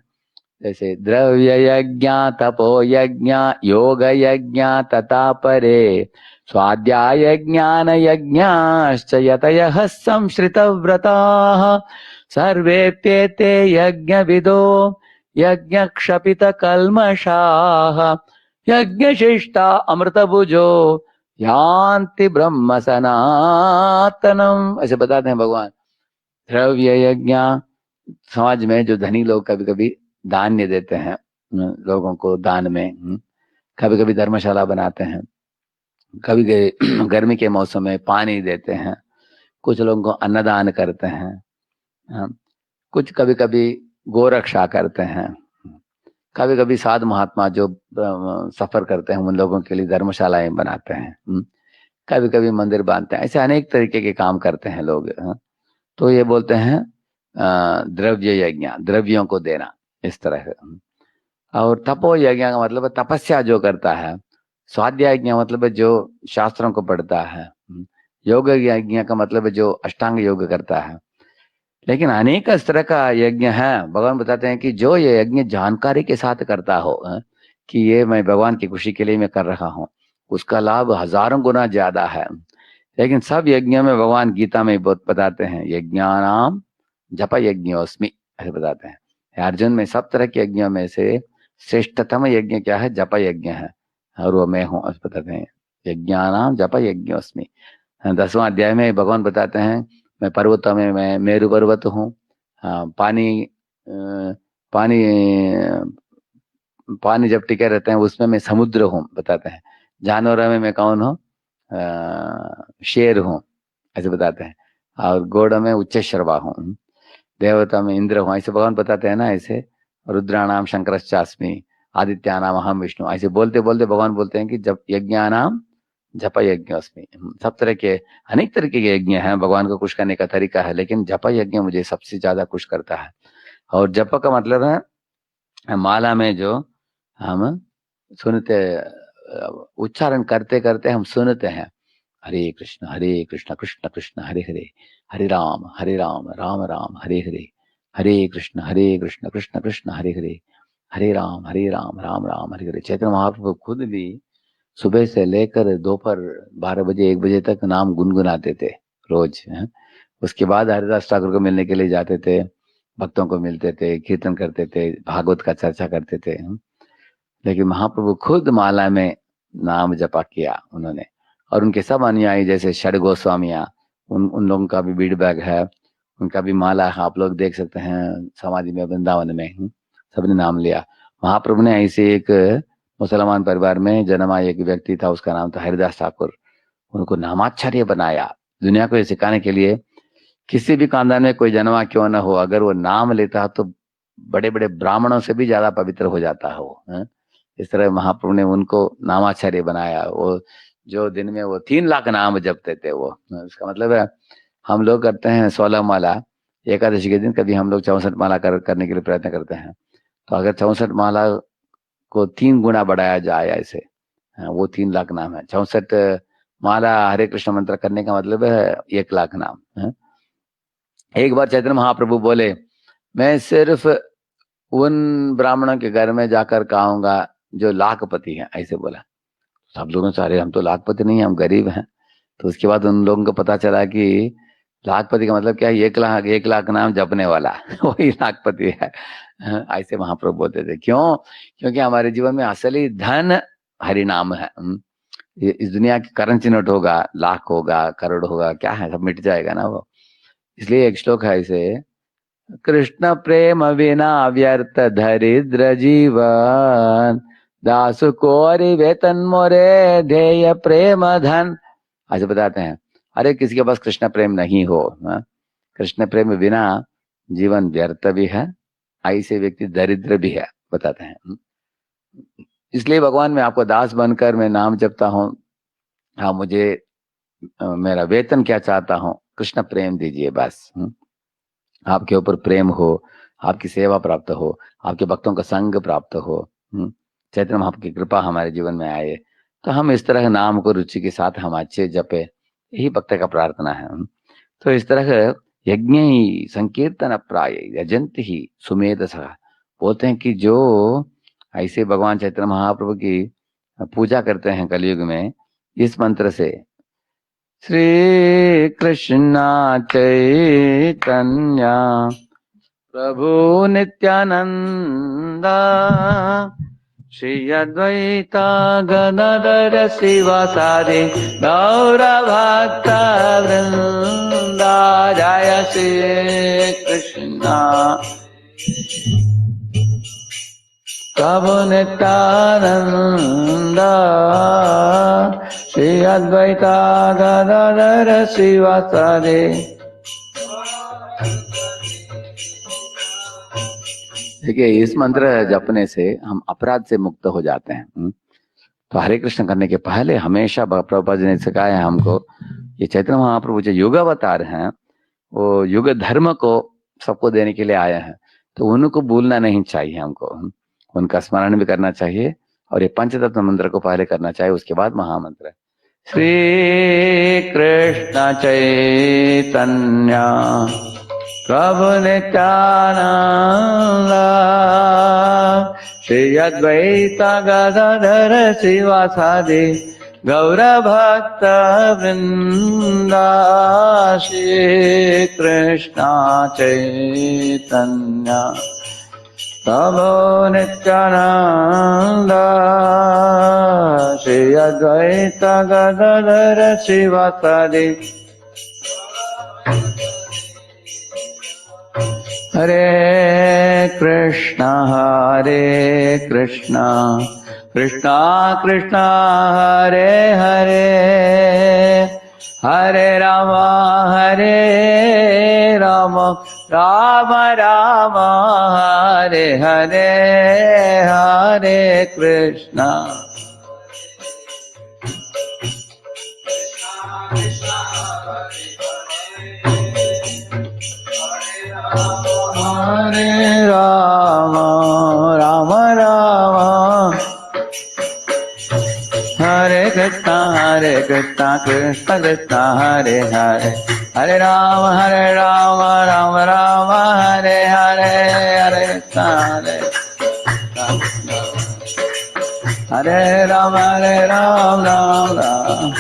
Speaker 1: जैसे द्रव्य यज्ञ, तपो यज्ञ, योग यज्ञ तथा परे, स्वाध्याय ज्ञान यज्ञाश्च यतयः संश्रितव्रताः, सर्वेप्येते यज्ञविदो यज्ञक्षपितकल्मषाः, यज्ञशिष्टा अमृतभुजो यान्ति ब्रह्म सनातनम, ऐसे बताते हैं भगवान। द्रव्य यज्ञ, समाज में जो धनी लोग कभी कभी दान्य देते हैं लोगों को दान में, कभी कभी धर्मशाला बनाते हैं, कभी गर्मी के मौसम में पानी देते हैं, कुछ लोगों को अन्नदान करते हैं, कुछ कभी कभी गोरक्षा करते हैं, कभी कभी साधु महात्मा जो सफर करते हैं उन लोगों के लिए धर्मशालाएं बनाते हैं, कभी कभी मंदिर बांधते हैं। ऐसे अनेक तरीके के काम करते हैं लोग। तो ये बोलते हैं द्रव्य यज्ञ, द्रव्यों को देना इस तरह से। और तपो यज्ञ का मतलब तपस्या जो करता है। स्वाध्याय यज्ञ मतलब जो शास्त्रों को पढ़ता है। योग यज्ञ का मतलब जो अष्टांग योग करता है। लेकिन अनेक इस तरह का यज्ञ है। भगवान बताते हैं कि जो ये यज्ञ जानकारी के साथ करता हो कि ये मैं भगवान की खुशी के लिए मैं कर रहा हूँ, उसका लाभ हजारों गुना ज्यादा है। लेकिन सब यज्ञों में भगवान गीता में बहुत बताते हैं, यज्ञानाम जप यज्ञोस्मि, ऐसे बताते हैं। अर्जुन में सब तरह के यज्ञों में से श्रेष्ठतम यज्ञ क्या है? जप यज्ञ है, और वो मैं हूँ, ऐसे बताते हैं। यज्ञानाम जप यज्ञोस्मि। 10वां अध्याय में भगवान बताते हैं मैं पर्वतों में मैं मेरु पर्वत हूँ, पानी जब टिके रहते हैं उसमें मैं समुद्र हूँ, बताते हैं। जानवरों में मैं कौन हूँ? शेर हूँ, ऐसे बताते हैं। और घोड़ों में उच्चैश्रवा हूँ, देवता में इंद्र हूँ, ऐसे भगवान बताते हैं ना। ऐसे रुद्राणाम शंकरश्चास्मि, आदित्यानाम अहम विष्णु, ऐसे बोलते बोलते भगवान बोलते हैं कि जब यज्ञानाम जप यज्ञोस्मि। सब तरह के अनेक तरीके के यज्ञ हैं, भगवान को खुश करने का तरीका है, लेकिन जप यज्ञ मुझे सबसे ज्यादा खुश करता है। और जप का मतलब है माला में जो हम सुनते, उच्चारण करते करते हम सुनते हैं, हरे कृष्ण कृष्ण कृष्ण हरे हरे, हरे राम राम राम हरे हरे कृष्ण कृष्ण कृष्ण हरे राम राम राम हरे हरे। चैतन्य महाप्रभु खुद भी सुबह से लेकर दोपहर 12 बजे 1 बजे तक नाम गुनगुनाते थे रोज, हैं? उसके बाद हरिदास ठाकुर को मिलने के लिए जाते थे, भक्तों को मिलते थे, कीर्तन करते थे, भागवत का चर्चा करते थे, हैं? लेकिन महाप्रभु खुद माला में नाम जपा किया उन्होंने, और उनके सब अनुयायी जैसे षड गोस्वामिया, उन लोगों का भी फीडबैक है, उनका भी माला है, आप लोग देख सकते हैं समाधि में वृंदावन में, सबने नाम लिया। महाप्रभु ने ऐसे एक मुसलमान परिवार में जन्मा एक व्यक्ति था, उसका नाम था हरिदास ठाकुर, उनको नामाचार्य बनाया दुनिया को ये सिखाने के लिए, किसी भी खानदान में कोई जन्मा क्यों न हो, अगर वो नाम लेता है तो बड़े बड़े ब्राह्मणों से भी ज्यादा पवित्र हो जाता है वो, हैं? इस तरह महाप्रभु ने उनको नामाचार्य बनाया। वो जो दिन में वो 3 लाख नाम जपते थे वो, उसका मतलब है हम लोग करते हैं 16 माला एकादशी के दिन, कभी हम लोग 64 माला करने के लिए प्रयत्न करते हैं, तो अगर 64 माला को 3 गुना बढ़ाया जाए ऐसे, वो 3 लाख नाम है। 64 माला हरे कृष्ण मंत्र करने का मतलब है 1 लाख नाम है। एक बार चैतन्य महाप्रभु बोले, मैं सिर्फ उन ब्राह्मणों के घर में जाकर कहूंगा जो लाखपति हैं, ऐसे बोला। सब लोगों से, अरे हम तो लाखपति नहीं, हम गरीब हैं। तो उसके बाद उन लोगों को पता चला कि लाखपति का मतलब क्या है, 1 लाख नाम जपने वाला वही लाखपति है। ऐसे महाप्रभु बोलते थे। क्यों? क्योंकि हमारे जीवन में असली धन हरि नाम है। इस दुनिया की करेंसी नोट होगा, लाख होगा, करोड़ होगा, क्या है, सब मिट जाएगा ना वो। इसलिए एक श्लोक है ऐसे, कृष्ण प्रेम बिना व्यर्थ दरिद्र जीवन, दासु कोरि वेतन मोरे ध्येय प्रेम धन। ऐसे बताते हैं, अरे किसी के पास कृष्ण प्रेम नहीं हो, कृष्ण प्रेम बिना जीवन व्यर्थ भी है, ऐसे व्यक्ति दरिद्र भी है, बताते हैं। इसलिए भगवान, मैं आपको दास बनकर मैं नाम जपता हूँ, हाँ मुझे मेरा वेतन क्या चाहता हूँ, कृष्ण प्रेम दीजिए बस। आपके ऊपर प्रेम हो, आपकी सेवा प्राप्त हो, आपके भक्तों का संग प्राप्त हो, चैतन्य महाप्रभु की कृपा हमारे जीवन में आए, तो हम इस तरह नाम को रुचि के साथ हम अच्छे जपे, यही भक्त का प्रार्थना है। तो इस तरह यज्ञ ही संकीर्तन प्राय यजंत ही सुमेधसः, बोलते हैं कि जो ऐसे भगवान चैतन्य महाप्रभु की पूजा करते हैं कलयुग में इस मंत्र से, श्री कृष्ण चैतन्य प्रभु नित्यानंद, श्री अद्वैता गदाधर शिवासादि गौर भक्त वृंदा, जय श्री कृष्ण प्रभु नित्यानंद, श्री अद्वैता गदाधर शिवासादि। देखिए, इस मंत्र जपने से हम अपराध से मुक्त हो जाते हैं। तो हरे कृष्ण करने के पहले हमेशा प्रभुपाद जी ने सिखाया है हमको, ये चैतन्य महाप्रभु जो युग अवतार हैं, वो युग धर्म को सबको देने के लिए आए हैं, तो उनको भूलना नहीं चाहिए हमको, उनका स्मरण भी करना चाहिए, और ये पंचतत्व मंत्र को पहले करना चाहिए, उसके बाद महामंत्र। श्री कृष्ण चैतन्य प्रभु नित्यानंद, श्री अद्वैता गदाधर शिवासादि गौर भक्त वृंदा, श्री कृष्ण चैतन्य प्रभु नित्यानंद, श्री अद्वैता गदाधर शिवासादि। हरे कृष्णा कृष्णा कृष्णा हरे हरे, हरे राम राम राम हरे हरे, हरे कृष्णा हरे राम राम राम हरे कृष्णा कृष्ण कृष्ण हरे हरे, हरे राम राम राम हरे हरे, हरे राम राम राम।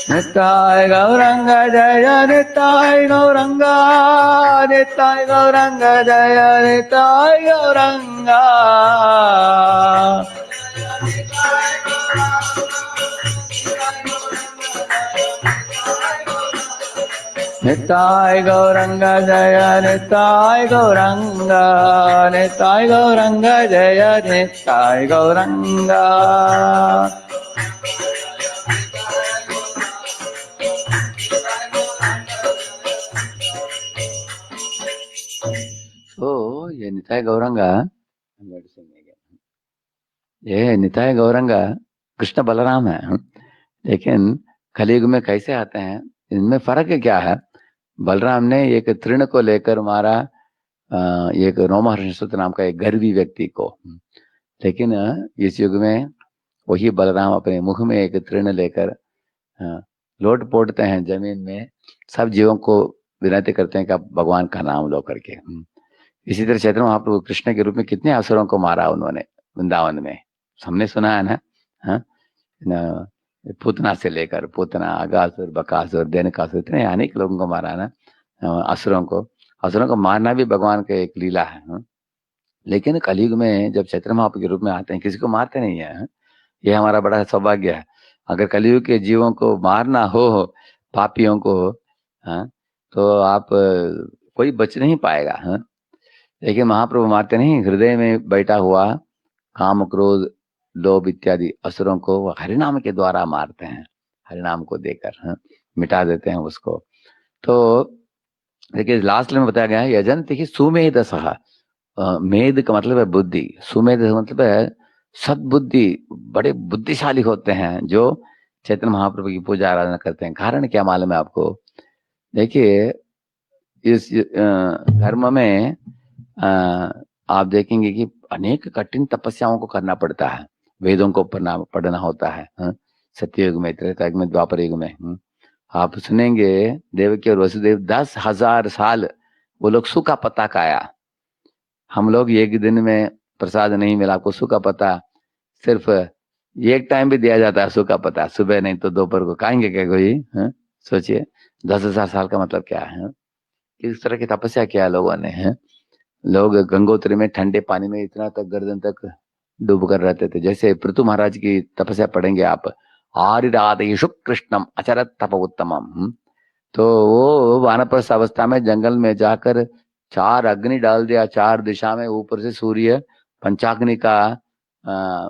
Speaker 1: निताय गौरंग जय निताय गौरंगा, निताय गौरंग जय निताय गौरंगा। निताय गौरंग जय निताय गौरंगा, निताय गौरंग जय निताय गौरंगा। तो ये निताय गौरंगा, ये निताय गौरंगा कृष्ण बलराम है, लेकिन कलयुग में कैसे आते हैं, इनमें फर्क क्या है? बलराम ने एक तृण को लेकर मारा, एक रोमहर्षण नाम का एक गर्वी व्यक्ति को, लेकिन इस युग में वही बलराम अपने मुख में एक तृण लेकर लोट पोटते हैं जमीन में, सब जीवों को विनती करते हैं कि आप भगवान का नाम लो करके। इसी तरह चैतन्य महाप्रभु कृष्ण के रूप में कितने असुरों को मारा उन्होंने वृंदावन में, हमने सुना है ना। हाँ, पूतना से लेकर पूतना, अगासुर, बकासुर, देनकासुर, इतने अनेक लोगों को मारा ना, असुरों को मारना भी भगवान का एक लीला है। लेकिन कलयुग में जब चैतन्य महाप्रभु के रूप में आते हैं, किसी को मारते नहीं है। ये हमारा बड़ा सौभाग्य है। अगर कलयुग के जीवों को मारना हो, पापियों को, तो आप कोई बच नहीं पाएगा। लेकिन महाप्रभु मारते नहीं, हृदय में बैठा हुआ काम, क्रोध, लोभ इत्यादि असुरों को वो हरिनाम के द्वारा मारते हैं, हरिनाम को देकर मिटा देते हैं उसको। तो देखिए लास्ट में बताया गया है, यजंत ही सुमेध सहा, मेध का मतलब है बुद्धि, सुमेध मतलब है सद्बुद्धि, बड़े बुद्धिशाली होते हैं जो चैतन्य महाप्रभु की पूजा आराधना करते हैं। कारण क्या मालूम है आपको? देखिए इस धर्म में आप देखेंगे कि अनेक कठिन तपस्याओं को करना पड़ता है, वेदों को पढ़ना होता है, सत्ययुग में, त्रेता युग में, द्वापर युग में। आप सुनेंगे देवकी और वसुदेव 10,000 साल वो लोग सूखा पत्ता खाया। हम लोग एक दिन में प्रसाद नहीं मिला, आपको सूखा पत्ता सिर्फ एक टाइम भी दिया जाता है, सूखा पत्ता सुबह नहीं तो दोपहर को खाएंगे क्या कोई? सोचिए 10,000 साल का मतलब क्या है? किस तरह की तपस्या किया लोगों ने है। लोग गंगोत्री में ठंडे पानी में इतना तक गर्दन तक डूब कर रहते थे। जैसे पृथु महाराज की तपस्या पढ़ेंगे आप, आरिराधयिषु कृष्णम अचरत तप उत्तमम। तो वो वानप्रस्थ अवस्था में जंगल में जाकर 4 अग्नि डाल दिया, 4 दिशा में, ऊपर से सूर्य पंचाग्नि का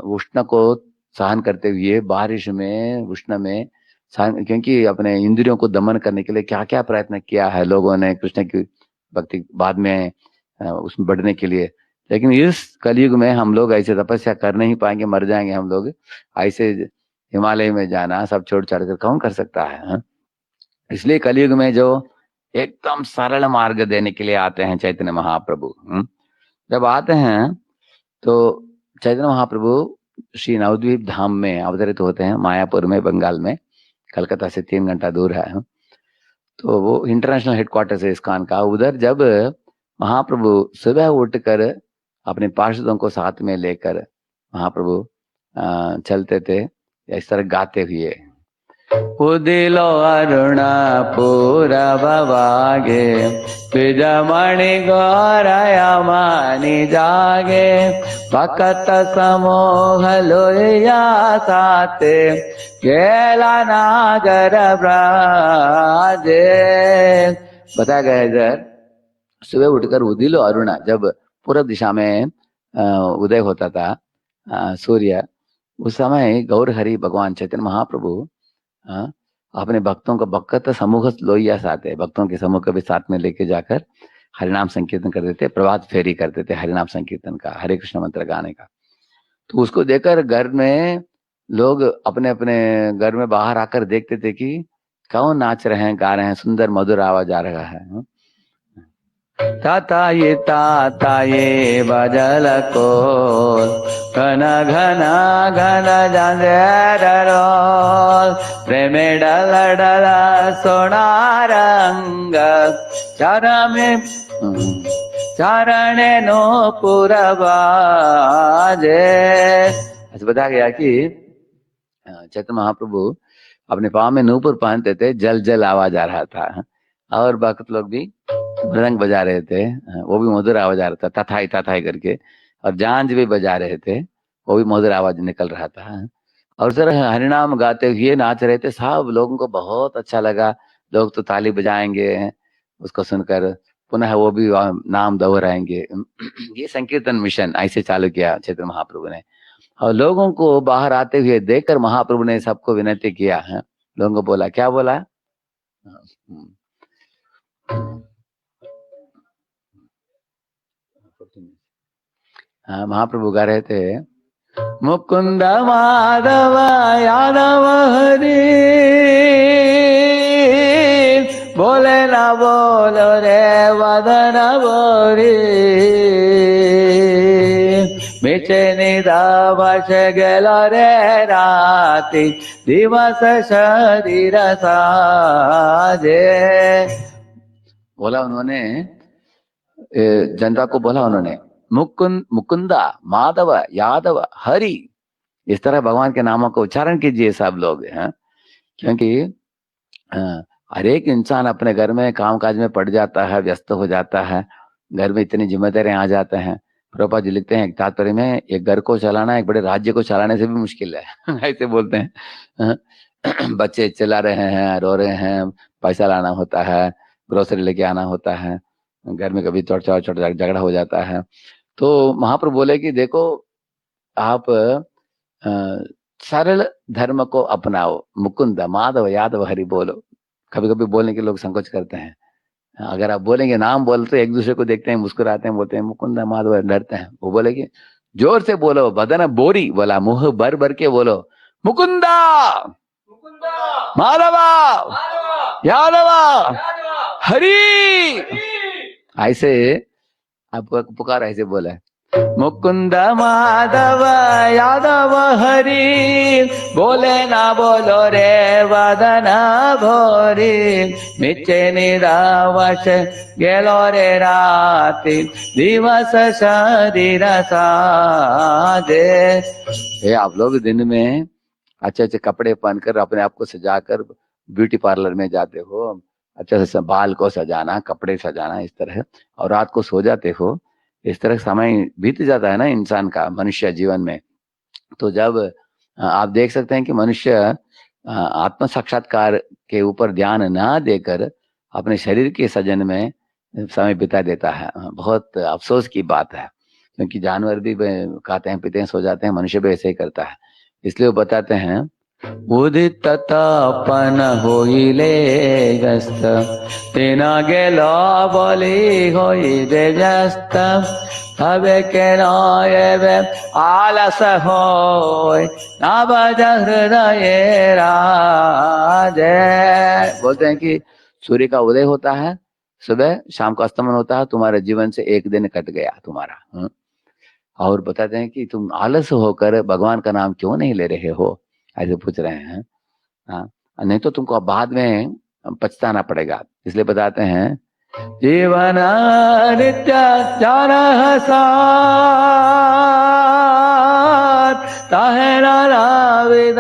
Speaker 1: उष्ण को सहन करते हुए, बारिश में, उष्ण में सहन, क्योंकि अपने इंद्रियों को दमन करने के लिए क्या क्या प्रयत्न किया है लोगों ने कृष्ण की भक्ति बाद में उसमें बढ़ने के लिए। लेकिन इस कलयुग में हम लोग ऐसे तपस्या कर नहीं पाएंगे, मर जाएंगे हम लोग। ऐसे हिमालय में जाना सब छोड़ छाड़ कर कौन कर सकता है? इसलिए कलयुग में जो एकदम सरल मार्ग देने के लिए आते हैं चैतन्य महाप्रभु। जब आते हैं तो चैतन्य महाप्रभु श्री नवद्वीप धाम में अवतरित होते हैं, मायापुर में, बंगाल में, कलकत्ता से 3 घंटा दूर है। तो वो इंटरनेशनल हेडक्वार्टर्स है इस्कॉन का। उधर जब महाप्रभु सुबह उठकर अपने पार्षदों को साथ में लेकर महाप्रभु चलते थे, इस तरह गाते हुए, उदिलो अरुणा पूरा बवागे, पिजमणि गौरया मानी जागे, भक्त समूह लोया साते, केला नागर ब्राजे। बताया गया है इधर, सुबह उठकर उदिलो अरुणा, जब पूर्व दिशा में उदय होता था सूर्य, उस समय गौर हरि भगवान चैतन्य महाप्रभु अपने भक्तों को, भक्त समूह लोहिया साथ है, भक्तों के समूह को भी साथ में लेके जाकर हरिनाम संकीर्तन करते थे, प्रभात फेरी करते थे हरिनाम संकीर्तन का, हरे कृष्ण मंत्र गाने का। तो उसको देखकर घर में लोग अपने अपने घर में बाहर आकर देखते थे कि कौन नाच रहे हैं, गा रहे हैं, सुंदर मधुर आवाज आ रहा है। ताताये बजल को घन घन घन जंजेरोल प्रेमे डल डल सोना रंग चरमे चरणे नो पुरबाजे। ऐसे बताया गया कि चैतन्य महाप्रभु अपने पाँव में नूपुर पहनते थे, जल जल आवाज आ रहा था, और भक्त लोग भी मृदंग बजा रहे थे, वो भी मधुर आवाज आ रहा था, तथाई तथाई करके, और झांझ भी बजा रहे थे, वो भी मधुर आवाज निकल रहा था, और सर हरिनाम गाते हुए नाच रहे थे। सब लोगों को बहुत अच्छा लगा, लोग तो ताली बजाएंगे उसको सुनकर, पुनः वो भी नाम दोहराएंगे। ये संकीर्तन मिशन ऐसे चालू किया चैतन्य महाप्रभु ने, और लोगों को बाहर आते हुए देखकर महाप्रभु ने सबको विनती किया है। लोगों को बोला, क्या बोला? हाँ, महाप्रभु गा रहे थे, मुकुंद माधव यादव हरि, बोले ना बोलो रे वदन बोरी, मिचे निदावश गेलो रे राति, दिवस शरीर साजे। बोला उन्होंने, जनता को बोला उन्होंने, मुकुंदा माधव यादव हरि, इस तरह भगवान के नामों का उच्चारण कीजिए सब लोग, हैं? क्योंकि हर एक इंसान अपने घर में कामकाज में पड़ जाता है, व्यस्त हो जाता है, घर में इतनी जिम्मेदारियां आ जाते हैं। प्रभुपाद जी लिखते हैं तात्पर्य में, एक घर को चलाना एक बड़े राज्य को चलाने से भी मुश्किल है। ऐसे बोलते हैं। बच्चे चिल्ला रहे हैं, रो रहे हैं, पैसा लाना होता है, ग्रोसरी लेके आना होता है, घर में कभी चोट झगड़ा हो जाता है। तो महाप्रभु बोले कि देखो, आप सरल धर्म को अपनाओ, मुकुंद माधव यादव हरि बोलो। कभी कभी बोलने के लोग संकोच करते हैं, अगर आप बोलेंगे, नाम बोलते एक दूसरे को देखते हैं, मुस्कुराते हैं, बोलते हैं मुकुंद माधव, डरते हैं। वो बोलेगी जोर से बोलो, बदन बोरी, बोला मुंह भर भर के बोलो, मुकुंदा माधवा यादवा हरि। ऐसे आप पुकार ऐसे बोला, मुकुंद माधव यादव हरि, बोले ना बोलो रे वदन भोरी, मिचे निरावश गेलो रे राति, दिवस शरीर साजे। ये आप लोग दिन में अच्छे अच्छे कपड़े पहनकर अपने आप को सजाकर ब्यूटी पार्लर में जाते हो, अच्छे से बाल को सजाना, कपड़े सजाना, इस तरह, और रात को सो जाते हो, इस तरह समय बीत जाता है ना इंसान का, मनुष्य जीवन में। तो जब आप देख सकते हैं कि मनुष्य आत्म साक्षात्कार के ऊपर ध्यान ना देकर अपने शरीर के सजन में समय बिता देता है, बहुत अफसोस की बात है। क्योंकि जानवर भी खाते हैं पीते हैं सो जाते हैं, मनुष्य भी ऐसे ही करता है। इसलिए वो बताते हैं, उदित तपन होइले व्यस्त, तेना गेलो बोली होइले व्यस्त, हवे के नये आलस होय, ना बज हृदय राजे। बोलते हैं कि सूर्य का उदय होता है सुबह, शाम का अस्तमन होता है, तुम्हारे जीवन से एक दिन कट गया तुम्हारा। और बताते हैं कि तुम आलस होकर भगवान का नाम क्यों नहीं ले रहे हो, ऐसे पूछ रहे हैं। हाँ, नहीं तो तुमको अब बाद में पछताना पड़ेगा। इसलिए बताते हैं, जीवन नित्य चार ताहे नानाविध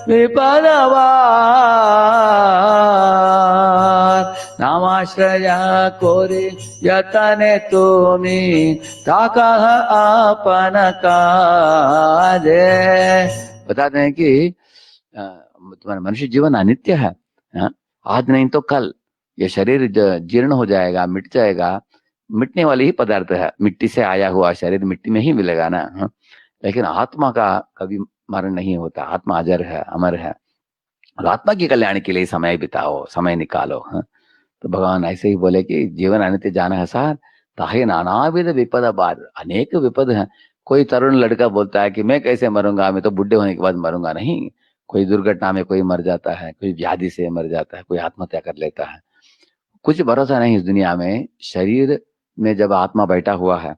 Speaker 1: विपदवार, नामाश्रया कोरी यतने तुमी, ताकह आपन काजे। बताते हैं कि तुम्हारा मनुष्य जीवन अनित्य है, आज नहीं तो कल ये शरीर जीर्ण हो जाएगा, मिट जाएगा, मिटने वाली ही पदार्थ है, मिट्टी से आया हुआ शरीर मिट्टी में ही मिलेगा ना। लेकिन आत्मा का कभी मरण नहीं होता, आत्मा अजर है, अमर है, और आत्मा की कल्याण के लिए समय बिताओ, समय निकालो। तो भगवान ऐसे ही बोले कि जीवन अनित्य जान है सार, ताहे नानाविध विपद बाद, अनेक विपद है। कोई तरुण लड़का बोलता है कि मैं कैसे मरूंगा, मैं तो बुढ़े होने के बाद मरूंगा। नहीं, कोई दुर्घटना में कोई मर जाता है, कोई व्याधि से मर जाता है, कोई आत्महत्या कर लेता है। कुछ भरोसा नहीं इस दुनिया में, शरीर में जब आत्मा बैठा हुआ है,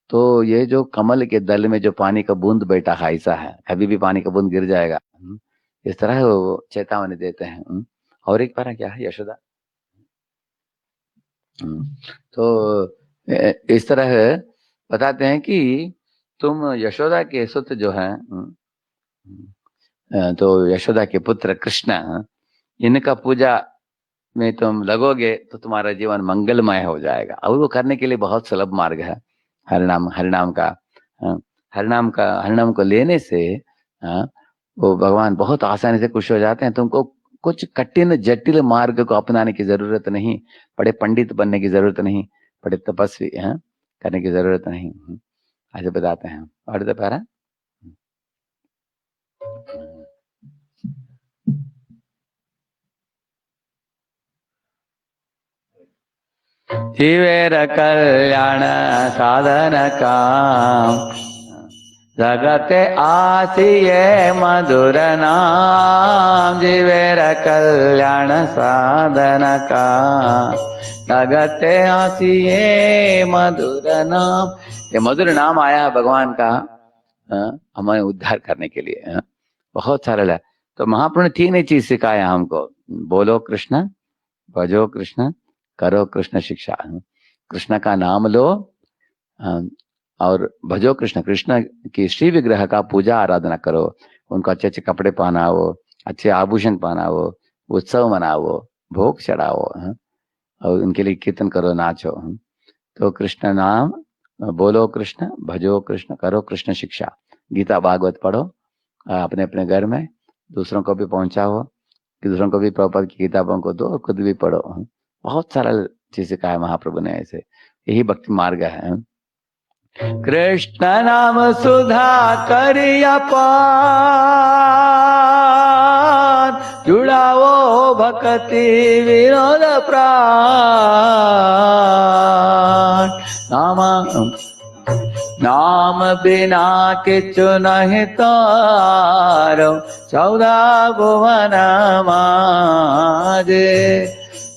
Speaker 1: तो ये जो कमल के दल में जो पानी का बूंद बैठा है, ऐसा है, कभी भी पानी का बूंद गिर जाएगा। इस तरह वो चेतावनी देते हैं। और एक बार क्या है, यशोदा। तो इस तरह बताते हैं कि तुम यशोदा के सुत जो है, तो यशोदा के पुत्र कृष्ण, इनका पूजा में तुम लगोगे तो तुम्हारा जीवन मंगलमय हो जाएगा। और वो करने के लिए बहुत सुलभ मार्ग है, हरिनाम का। हरिनाम को लेने से वो भगवान बहुत आसानी से खुश हो जाते हैं। तुमको कुछ कठिन जटिल मार्ग को अपनाने की जरूरत नहीं, बड़े पंडित बनने की जरूरत नहीं, बड़े तपस्वी करने की जरूरत नहीं। ऐसे बताते हैं। और दोपहर जीवेर कल्याण साधन काम, जगते आसिये मधुर नाम। जीवेर कल्याण साधन काम, जगते आसिये मधुर नाम। ये मधुर नाम आया है भगवान का हमें उद्धार करने के लिए। बहुत सरल है। तो महाप्रभु ने तीन ही चीज सिखाया हमको, बोलो कृष्ण, भजो कृष्ण, करो कृष्ण शिक्षा। कृष्ण का नाम लो और भजो कृष्ण, कृष्ण की श्री विग्रह का पूजा आराधना करो, उनको अच्छे अच्छे कपड़े पहनाओ, अच्छे आभूषण पहनाओ, उत्सव मनाओ, भोग चढ़ाओ और उनके लिए कीर्तन करो, नाचो। तो कृष्ण नाम, बोलो कृष्ण, भजो कृष्ण, करो कृष्ण शिक्षा। गीता भागवत पढ़ो अपने अपने घर में, दूसरों को भी पहुंचाओ, दूसरों को भी प्रभुपाद की किताबों को दो, खुद भी पढ़ो। बहुत सरल चीज कहा है महाप्रभु ने, ऐसे यही भक्ति मार्ग है। कृष्ण नाम सुधा करिया पान, जुड़ाओ भक्ति विनोद प्राण। नाम बिना किचु नहीं तारो, 14 भुवन माजे।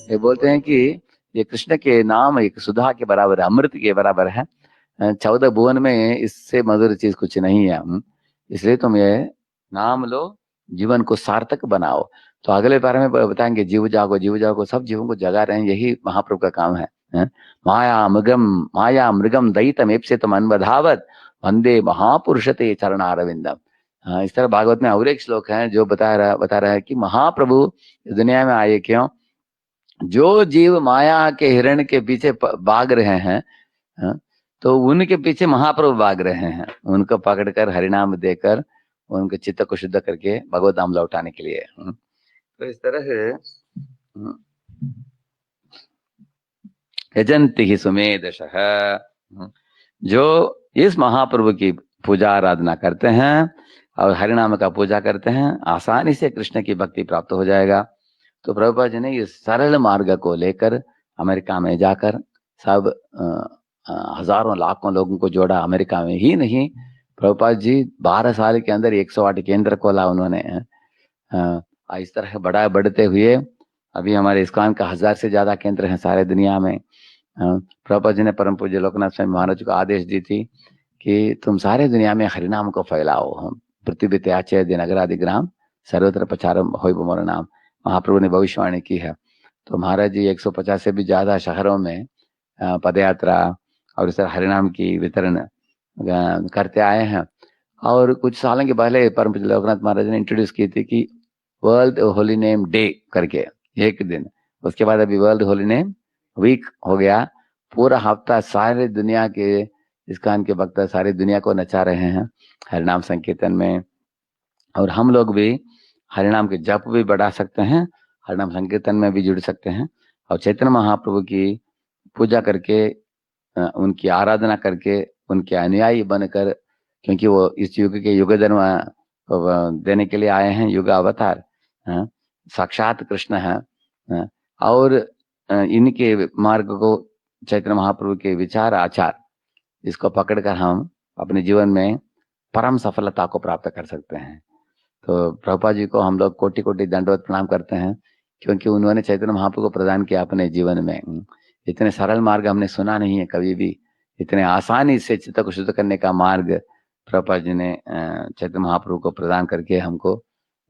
Speaker 1: ये बोलते हैं कि ये कृष्ण के नाम एक सुधा के बराबर है, अमृत के बराबर है। 14 भुवन में इससे मधुर चीज कुछ नहीं है। इसलिए तुम ये नाम लो, जीवन को सार्थक बनाओ। तो अगले बारे में बताएंगे, जीव जागो, सब जीवों को जगा रहे हैं, यही महाप्रभु का काम है। माया मृगम दयितम एप्सितम अन्वधावत, वंदे महापुरुषते चरणारविंदम। इस तरह भागवत में और एक श्लोक है जो बता रहा है कि महाप्रभु इस दुनिया में आए क्यों। जो जीव माया के हिरण के पीछे भाग रहे हैं, तो उनके पीछे महाप्रभु भाग रहे हैं, उनको पकड़कर हरिनाम देकर उनके चित्त को शुद्ध करके भगवत धाम लौटाने के लिए। तो इस तरह यजंति ही सुमेधशः, जो इस महाप्रभु की पूजा आराधना करते हैं और हरिनाम का पूजा करते हैं, आसानी से कृष्ण की भक्ति प्राप्त हो जाएगा। तो प्रभुपाद जी ने इस सरल मार्ग को लेकर अमेरिका में जाकर सब हजारों लाखों लोगों को जोड़ा। अमेरिका में ही नहीं, प्रभुपाद जी 12 साल के अंदर 108 केंद्र खोला उन्होंने। इस तरह बढ़ते हुए अभी हमारे इस्कॉन का 1000 से ज्यादा केंद्र हैं सारे दुनिया में। प्रभुपाद जी ने परम पूज्य लोकनाथ स्वामी महाराज को आदेश दी थी कि तुम सारे दुनिया में हरिनाम को फैलाओ। पृथ्वी त्याचे दिनगरादि ग्राम, सर्वत्र प्रचारम होय मोर नाम। महाप्रभु ने भविष्यवाणी की है। तो महाराज जी 150 से भी ज्यादा शहरों में पदयात्रा और इस तरह हरिनाम की वितरण करते आए हैं। और कुछ सालों के पहले परम पूज्य लोकनाथ महाराज ने इंट्रोड्यूस की थी कि वर्ल्ड होली नेम डे करके एक दिन, उसके बाद अभी वर्ल्ड होली नेम वीक हो गया। पूरा हफ्ता सारे दुनिया के इस्कॉन के भक्त सारी दुनिया को नचा रहे हैं हरिनाम संकीर्तन में। और हम लोग भी हरिनाम के जप भी बढ़ा सकते हैं, हरिनाम संकीर्तन में भी जुड़ सकते हैं और चैतन्य महाप्रभु की पूजा करके, उनकी आराधना करके, उनके अनुयायी बनकर, क्योंकि वो इस युग के युग धर्म देने के लिए आए हैं, युग अवतार साक्षात कृष्ण है। और इनके मार्ग को, चैतन्य महाप्रभु के विचार आचार, इसको पकड़कर हम अपने जीवन में परम सफलता को प्राप्त कर सकते हैं। तो प्रभुपाद जी को हम लोग कोटि कोटि दंडवत प्रणाम करते हैं, क्योंकि उन्होंने चैतन्य महाप्रभु को प्रदान किया अपने जीवन में। इतने सरल मार्ग हमने सुना नहीं है कभी भी। इतने आसानी से चित्त को शुद्ध करने का मार्ग प्रभुपाद जी ने चैतन्य महाप्रभु को प्रदान करके हमको।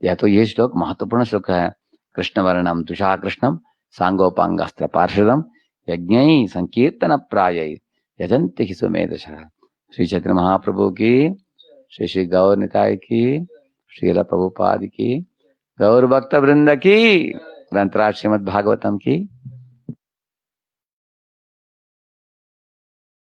Speaker 1: या तो ये श्लोक महत्वपूर्ण श्लोक है, कृष्ण वर्णम तुषा कृष्णम सांगोपांगस्त्र पार्षदम यज्ञ संकीर्तन प्राय यजंति ही सुमेधशः। श्री चैतन्य महाप्रभु की, श्री श्री गौर निताय की, श्रील प्रभुपाद की, गौर भक्त वृंद की, ग्रंथराज श्रीमद् भागवतम की